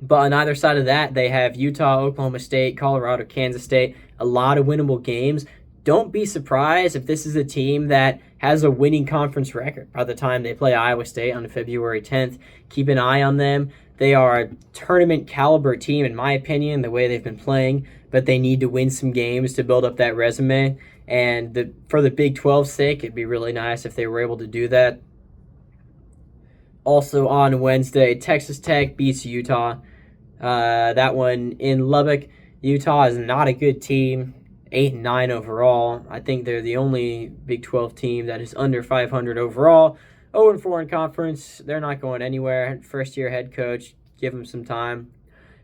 A: but on either side of that, they have Utah, Oklahoma State, Colorado, Kansas State, a lot of winnable games. Don't be surprised if this is a team that has a winning conference record by the time they play Iowa State on February 10th. Keep an eye on them. They are a tournament caliber team, in my opinion, the way they've been playing, but they need to win some games to build up that resume. And for the Big 12's sake, it'd be really nice if they were able to do that. Also on Wednesday, Texas Tech beats Utah. That one in Lubbock. Utah is not a good team, 8-9 overall. I think they're the only Big 12 team that is under 500 overall. 0-4 in conference. They're not going anywhere. First-year head coach. Give them some time.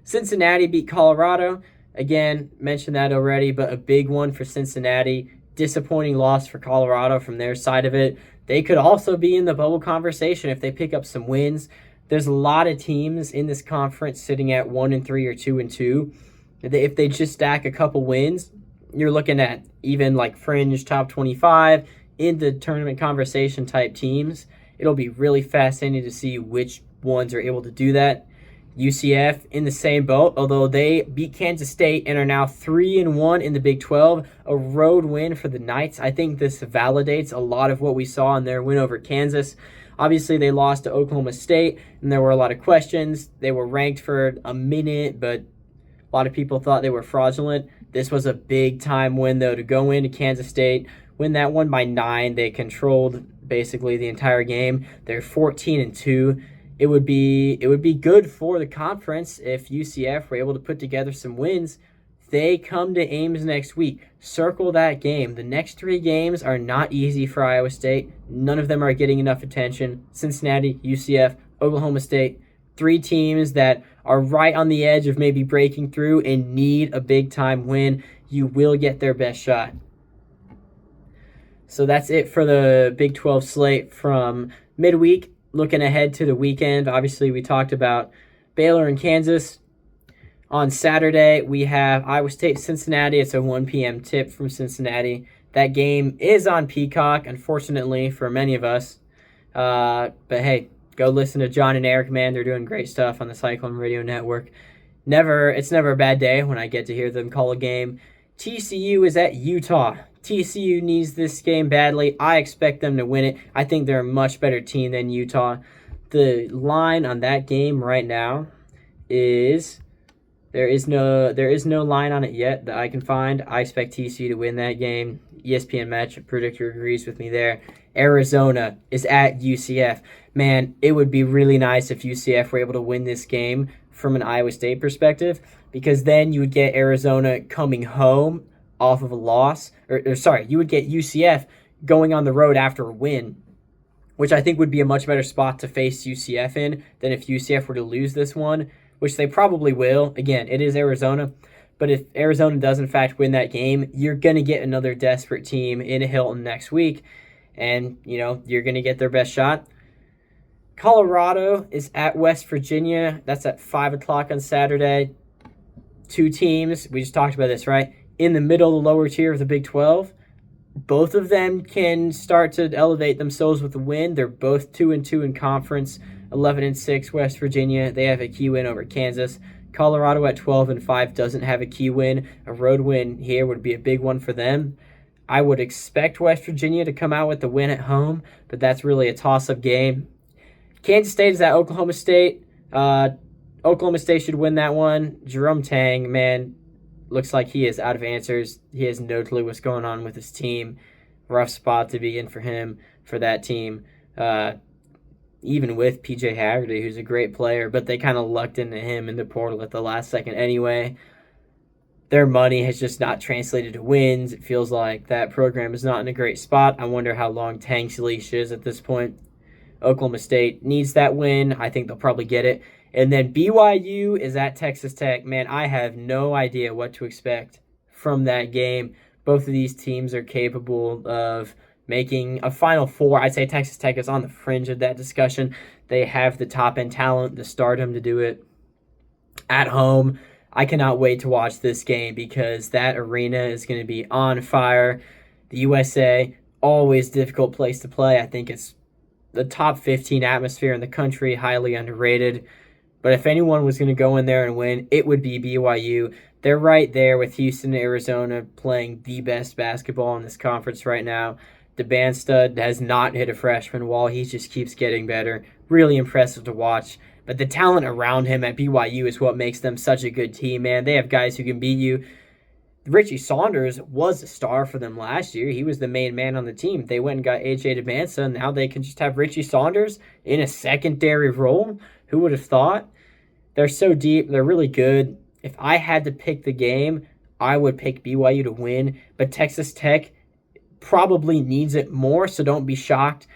A: Cincinnati beat Colorado. Again, mentioned that already, but a big one for Cincinnati. Disappointing loss for Colorado from their side of it. They could also be in the bubble conversation if they pick up some wins. There's a lot of teams in this conference sitting at 1-3 or 2-2. If they just stack a couple wins, you're looking at even like fringe top 25 in the tournament conversation type teams. It'll be really fascinating to see which ones are able to do that. UCF in the same boat, although they beat Kansas State and are now 3-1 in the Big 12, a road win for the Knights. I think this validates a lot of what we saw in their win over Kansas. Obviously, they lost to Oklahoma State, and there were a lot of questions. They were ranked for a minute, but a lot of people thought they were fraudulent. This was a big-time win, though, to go into Kansas State, win that one by 9. They controlled basically the entire game. They're 14-2. It would be good for the conference if UCF were able to put together some wins. They come to Ames next week. Circle that game. The next 3 games are not easy for Iowa State. None of them are getting enough attention. Cincinnati, UCF, Oklahoma State, 3 teams that are right on the edge of maybe breaking through and need a big-time win. You will get their best shot. So that's it for the Big 12 slate from midweek. Looking ahead to the weekend, obviously we talked about Baylor and Kansas. On Saturday, we have Iowa State, Cincinnati. It's a 1 p.m. tip from Cincinnati. That game is on Peacock, unfortunately, for many of us. But hey, go listen to John and Eric, man. They're doing great stuff on the Cyclone Radio Network. It's never a bad day when I get to hear them call a game. TCU is at Utah. TCU needs this game badly. I expect them to win it. I think they're a much better team than Utah. The line on that game right now is there is no line on it yet that I can find. I expect TCU to win that game. ESPN match predictor agrees with me there. Arizona is at UCF. Man, it would be really nice if UCF were able to win this game from an Iowa State perspective, because then you would get Arizona coming home off of a loss, you would get UCF going on the road after a win, which I think would be a much better spot to face UCF in than if UCF were to lose this one, which they probably will. Again, it is Arizona, but if Arizona does in fact win that game, you're going to get another desperate team in Hilton next week, and you're going to get their best shot. Colorado is at West Virginia. That's at 5 o'clock on Saturday. two teams, we just talked about this, right? In the middle, the lower tier of the Big 12. Both of them can start to elevate themselves with a win. They're both 2-2 in conference. 11-6 West Virginia. They have a key win over Kansas. Colorado at 12-5 doesn't have a key win. A road win here would be a big one for them. I would expect West Virginia to come out with the win at home, but that's really a toss-up game. Kansas State is at Oklahoma State. Oklahoma State should win that one. Jerome Tang, man, looks like he is out of answers. He has no clue what's going on with his team. Rough spot to be in for him, for that team. Even with PJ Haggerty, who's a great player, but they kind of lucked into him in the portal at the last second anyway. Their money has just not translated to wins. It feels like that program is not in a great spot. I wonder how long Tang's leash is at this point. Oklahoma State needs that win. I think they'll probably get it. And then BYU is at Texas Tech. Man, I have no idea what to expect from that game. Both of these teams are capable of making a Final Four. I'd say Texas Tech is on the fringe of that discussion. They have the top-end talent, the stardom to do it at home. I cannot wait to watch this game because that arena is going to be on fire. The USA, always difficult place to play. I think it's the top 15 atmosphere in the country, highly underrated. But if anyone was going to go in there and win, it would be BYU. They're right there with Houston and Arizona playing the best basketball in this conference right now. The band stud has not hit a freshman wall. He just keeps getting better. Really impressive to watch. But the talent around him at BYU is what makes them such a good team, man. They have guys who can beat you. Richie Saunders was a star for them last year. He was the main man on the team. They went and got A.J. DeMansa. Now they can just have Richie Saunders in a secondary role. Who would have thought? They're so deep. They're really good. If I had to pick the game, I would pick BYU to win. But Texas Tech probably needs it more, so don't be shocked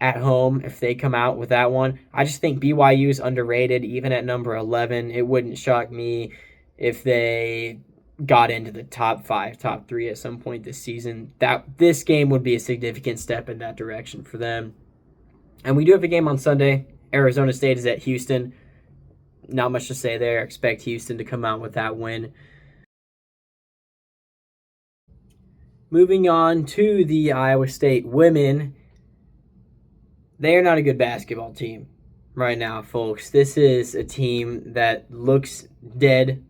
A: at home if they come out with that one. I just think BYU is underrated, even at number 11. It wouldn't shock me if they got into the top 5, top 3 at some point this season. This game would be a significant step in that direction for them. And we do have a game on Sunday. Arizona State is at Houston. Not much to say there. Expect Houston to come out with that win. Moving on to the Iowa State women. They are not a good basketball team right now, folks. This is a team that looks dead.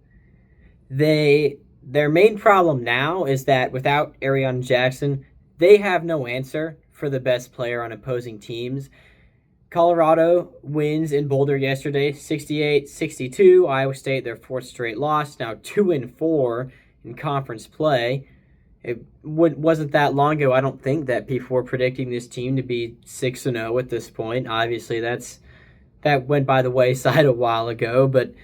A: Their main problem now is that without Ariana Jackson, they have no answer for the best player on opposing teams. Colorado wins in Boulder yesterday, 68-62. Iowa State, their fourth straight loss, now 2-4 in conference play. It wasn't that long ago, I don't think, that people were predicting this team to be 6-0 at this point. Obviously, that went by the wayside a while ago, but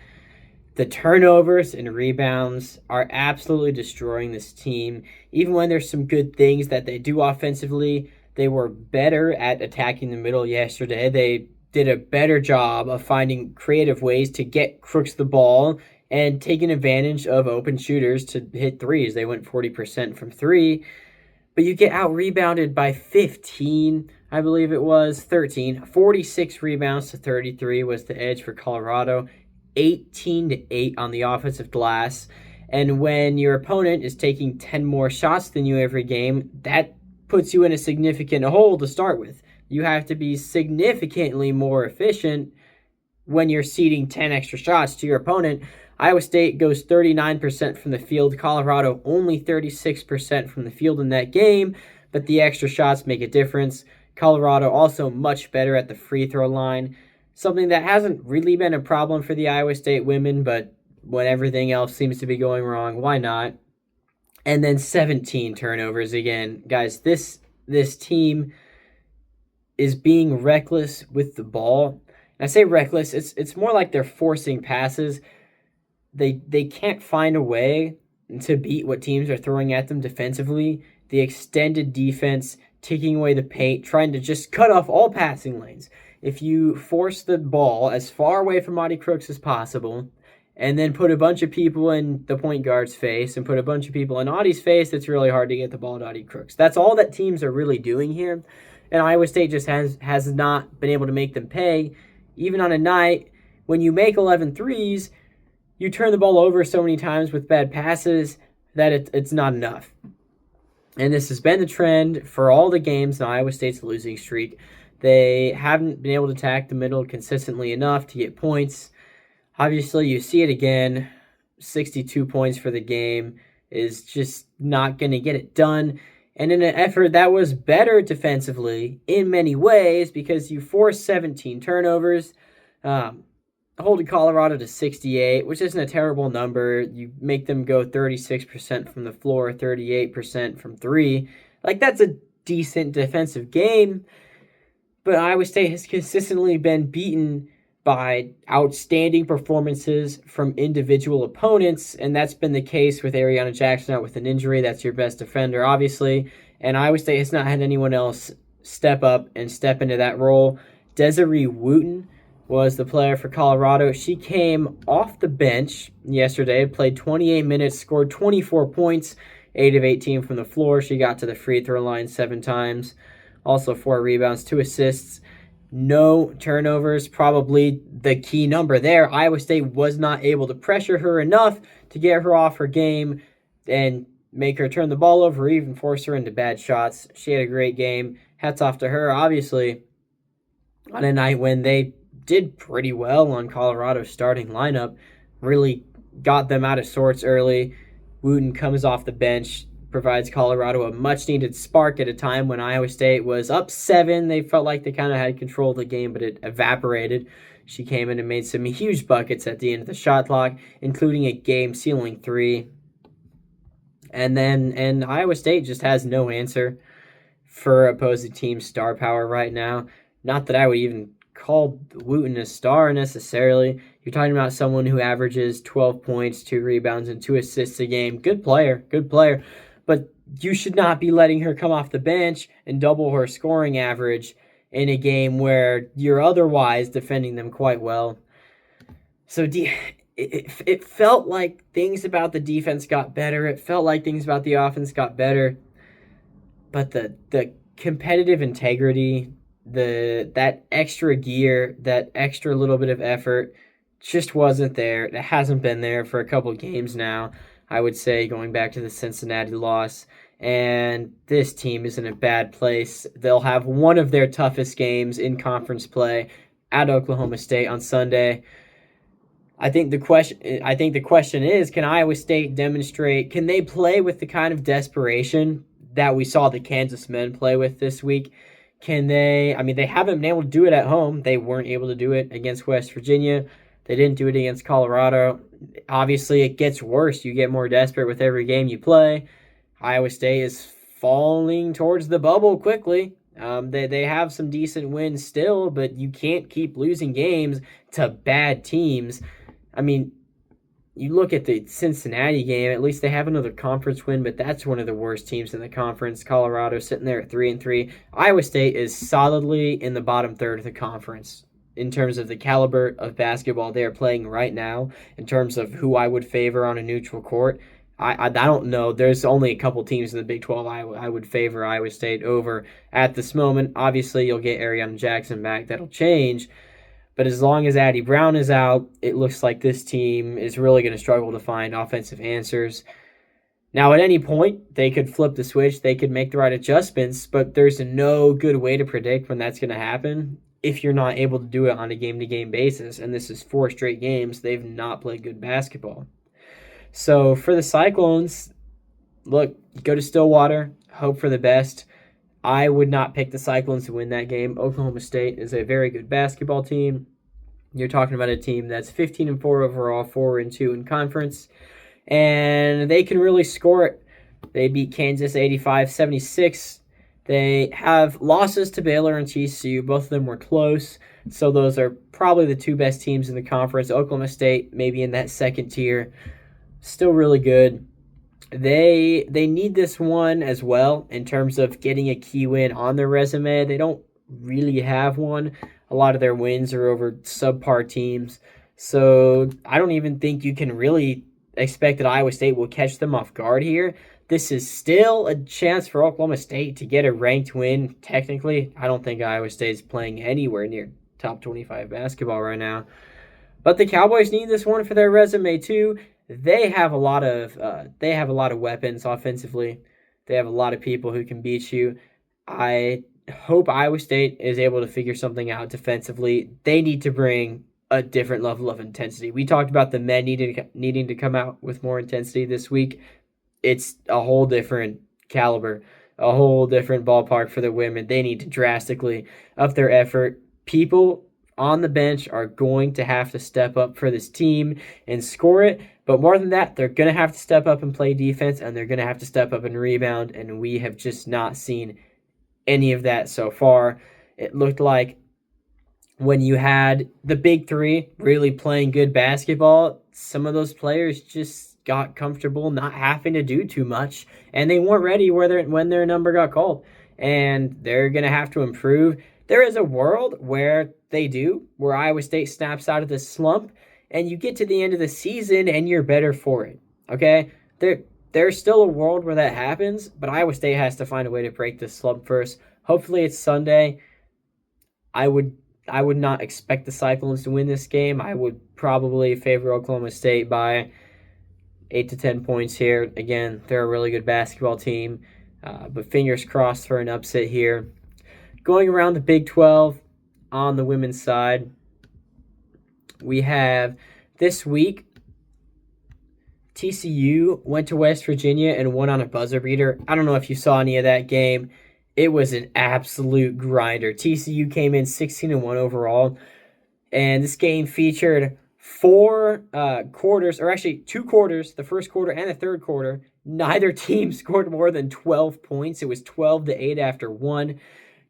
A: the turnovers and rebounds are absolutely destroying this team. Even when there's some good things that they do offensively, they were better at attacking the middle yesterday. They did a better job of finding creative ways to get Crooks the ball and taking advantage of open shooters to hit threes. They went 40% from 3. But you get out-rebounded by 15, I believe it was, 13. 46 rebounds to 33 was the edge for Colorado. 18-8 on the offensive glass. And when your opponent is taking 10 more shots than you every game, that puts you in a significant hole to start with. You have to be significantly more efficient when you're ceding 10 extra shots to your opponent. Iowa State goes 39% from the field. Colorado only 36% from the field in that game, but the extra shots make a difference. Colorado also much better at the free throw line, something that hasn't really been a problem for the Iowa State women, but when everything else seems to be going wrong, why not? And then 17 turnovers again. Guys, this team is being reckless with the ball. And I say reckless, it's more like they're forcing passes. They can't find a way to beat what teams are throwing at them defensively. The extended defense, taking away the paint, trying to just cut off all passing lanes. If you force the ball as far away from Audie Crooks as possible, and then put a bunch of people in the point guard's face and put a bunch of people in Audie's face, it's really hard to get the ball to Audie Crooks. That's all that teams are really doing here. And Iowa State just has not been able to make them pay. Even on a night when you make 11 threes, you turn the ball over so many times with bad passes that it's not enough. And this has been the trend for all the games in Iowa State's losing streak. They haven't been able to attack the middle consistently enough to get points. Obviously, you see it again. 62 points for the game is just not going to get it done. And in an effort that was better defensively in many ways because you forced 17 turnovers, holding Colorado to 68, which isn't a terrible number. You make them go 36% from the floor, 38% from three. Like, that's a decent defensive game. But Iowa State has consistently been beaten by outstanding performances from individual opponents, and that's been the case with Ariana Jackson out with an injury. That's your best defender, obviously, and Iowa State has not had anyone else step up and step into that role. Desiree Wooten was the player for Colorado. She came off the bench yesterday, played 28 minutes, scored 24 points, 8 of 18 from the floor. She got to the free throw line 7 times, also 4 rebounds, 2 assists. No turnovers, probably the key number there. Iowa State was not able to pressure her enough to get her off her game and make her turn the ball over or even force her into bad shots. She had a great game. Hats off to her, obviously, on a night when they did pretty well on Colorado's starting lineup. Really got them out of sorts early. Wooten comes off the bench, provides Colorado a much-needed spark at a time when Iowa State was up 7. They felt like they kind of had control of the game, but it evaporated. She came in and made some huge buckets at the end of the shot clock, including a game-sealing 3. And Iowa State just has no answer for opposing team's star power right now. Not that I would even call Wooten a star necessarily. You're talking about someone who averages 12 points, 2 rebounds, and 2 assists a game. Good player. But you should not be letting her come off the bench and double her scoring average in a game where you're otherwise defending them quite well. So it felt like things about the defense got better. It felt like things about the offense got better. But the competitive integrity, that extra gear, that extra little bit of effort just wasn't there. It hasn't been there for a couple games now, I would say, going back to the Cincinnati loss. And this team is in a bad place. They'll have one of their toughest games in conference play at Oklahoma State on Sunday. I think the question is, can Iowa State demonstrate, can they play with the kind of desperation that we saw the Kansas men play with this week? Can they, they haven't been able to do it at home. They weren't able to do it against West Virginia. They didn't do it against Colorado. Obviously, it gets worse. You get more desperate with every game you play. Iowa State is falling towards the bubble quickly. They have some decent wins still, but you can't keep losing games to bad teams. You look at the Cincinnati game, at least they have another conference win, but that's one of the worst teams in the conference. Colorado sitting there at 3-3. Iowa State is solidly in the bottom third of the conference in terms of the caliber of basketball they are playing right now, in terms of who I would favor on a neutral court. I don't know. There's only a couple teams in the Big 12 I would favor Iowa State over at this moment. Obviously, you'll get Ariana Jackson back. That'll change. But as long as Addie Brown is out, it looks like this team is really going to struggle to find offensive answers. Now, at any point, they could flip the switch. They could make the right adjustments, but there's no good way to predict when that's going to happen if you're not able to do it on a game-to-game basis. And this is 4 straight games. They've not played good basketball. So for the Cyclones, look, go to Stillwater, hope for the best. I would not pick the Cyclones to win that game. Oklahoma State is a very good basketball team. You're talking about a team that's 15-4 overall, 4-2 in conference, and they can really score it. They beat Kansas 85-76. They have losses to Baylor and TCU. Both of them were close, so those are probably the 2 best teams in the conference. Oklahoma State maybe in that second tier. Still really good. They need this one as well in terms of getting a key win on their resume. They don't really have one. A lot of their wins are over subpar teams. So I don't even think you can really expect that Iowa State will catch them off guard here. This is still a chance for Oklahoma State to get a ranked win. Technically, I don't think Iowa State is playing anywhere near top 25 basketball right now. But the Cowboys need this one for their resume too. They have a lot of weapons offensively. They have a lot of people who can beat you. I hope Iowa State is able to figure something out defensively. They need to bring a different level of intensity. We talked about the men needing to come out with more intensity this week. It's a whole different caliber, a whole different ballpark for the women. They need to drastically up their effort. People on the bench are going to have to step up for this team and score it. But more than that, they're going to have to step up and play defense, and they're going to have to step up and rebound. And we have just not seen any of that so far. It looked like when you had the big three really playing good basketball, some of those players just got comfortable not having to do too much, and they weren't ready when their number got called. And they're going to have to improve. There is a world where where Iowa State snaps out of the slump, and you get to the end of the season and you're better for it. Okay? There's still a world where that happens, but Iowa State has to find a way to break this slump first. Hopefully it's Sunday. I would not expect the Cyclones to win this game. I would probably favor Oklahoma State by 8 to 10 points here. Again, they're a really good basketball team, but fingers crossed for an upset here. Going around the Big 12 on the women's side, we have this week, TCU went to West Virginia and won on a buzzer beater. I don't know if you saw any of that game. It was an absolute grinder. TCU came in 16-1 overall, and this game featured four quarters, or actually 2 quarters, the first quarter and the third quarter. Neither team scored more than 12 points. It was 12-8 after 1.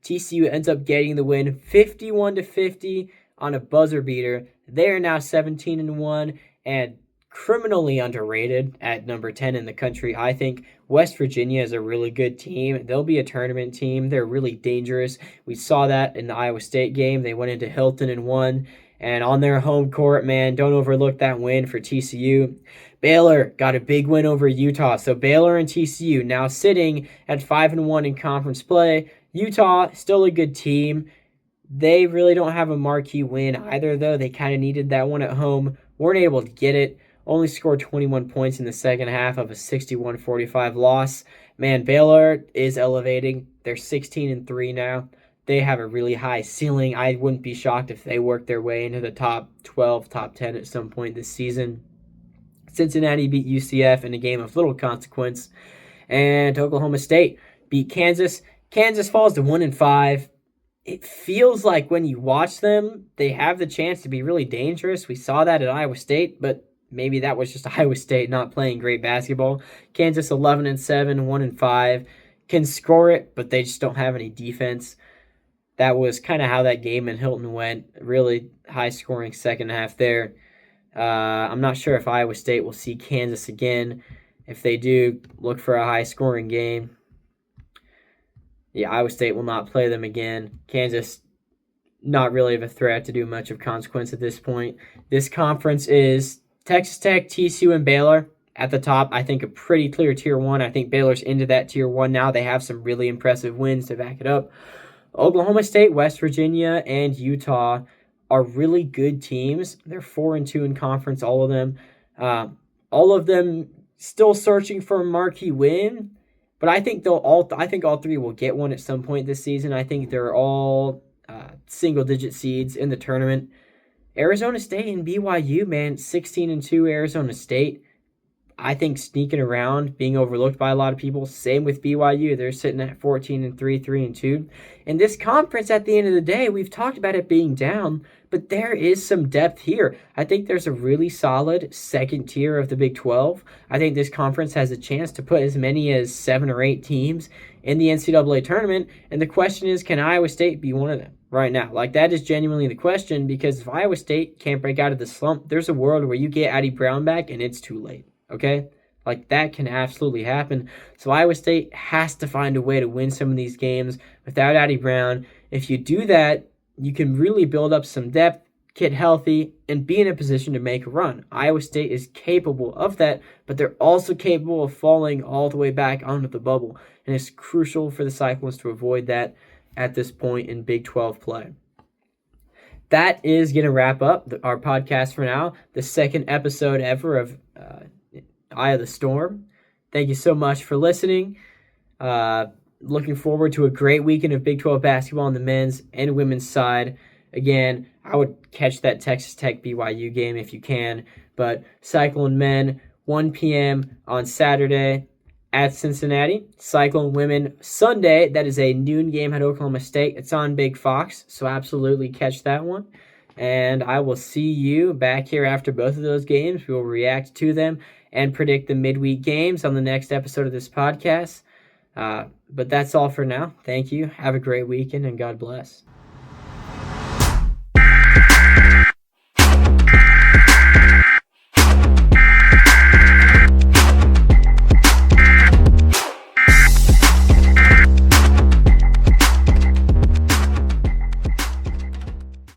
A: TCU ends up getting the win 51-50 on a buzzer beater. They are now 17-1 and criminally underrated at number 10 in the country. I think West Virginia is a really good team. They'll be a tournament team. They're really dangerous. We saw that in the Iowa State game. They went into Hilton and won. And on their home court, man, don't overlook that win for TCU. Baylor got a big win over Utah. So Baylor and TCU now sitting at 5-1 in conference play. Utah, still a good team. They really don't have a marquee win either, though. They kind of needed that one at home. Weren't able to get it. Only scored 21 points in the second half of a 61-45 loss. Man, Baylor is elevating. They're 16-3 now. They have a really high ceiling. I wouldn't be shocked if they work their way into the top 12, top 10 at some point this season. Cincinnati beat UCF in a game of little consequence. And Oklahoma State beat Kansas. Kansas falls to 1-5. It feels like when you watch them, they have the chance to be really dangerous. We saw that at Iowa State, but maybe that was just Iowa State not playing great basketball. Kansas 11-7, 1-5. Can score it, but they just don't have any defense. That was kind of how that game in Hilton went. Really high-scoring second half there. I'm not sure if Iowa State will see Kansas again. If they do, look for a high-scoring game. Yeah, Iowa State will not play them again. Kansas, not really of a threat to do much of consequence at this point. This conference is Texas Tech, TCU, and Baylor at the top. I think a pretty clear Tier 1. I think Baylor's into that Tier 1 now. They have some really impressive wins to back it up. Oklahoma State, West Virginia, and Utah are really good teams. They're 4-2 in conference, all of them. All of them still searching for a marquee win. But I think all three will get one at some point this season. I think they're all single-digit seeds in the tournament. Arizona State and BYU, man, 16-2 Arizona State. I think sneaking around, being overlooked by a lot of people. Same with BYU. They're sitting at 14-3, 3-2. And this conference, at the end of the day, we've talked about it being down, but there is some depth here. I think there's a really solid second tier of the Big 12. I think this conference has a chance to put as many as 7 or 8 teams in the NCAA tournament. And the question is, can Iowa State be one of them right now? Like, that is genuinely the question, because if Iowa State can't break out of the slump, there's a world where you get Addie Brown back and it's too late. Okay? Like, that can absolutely happen. So Iowa State has to find a way to win some of these games without Addie Brown. If you do that, you can really build up some depth, get healthy, and be in a position to make a run. Iowa State is capable of that, but they're also capable of falling all the way back onto the bubble. And it's crucial for the Cyclones to avoid that at this point in Big 12 play. that is going to wrap up our podcast for now. The second episode ever of Eye of the Storm. Thank you so much for listening. Looking forward to a great weekend of Big 12 basketball on the men's and women's side. Again, I would catch that Texas Tech BYU game if you can. But Cyclone men, 1 p.m. on Saturday at Cincinnati. Cyclone women Sunday. That is a noon game at Oklahoma State. It's on Big Fox, so absolutely catch that one. And I will see you back here after both of those games. We will react to them and predict the midweek games on the next episode of this podcast. But that's all for now. Thank you. Have a great weekend, and God bless.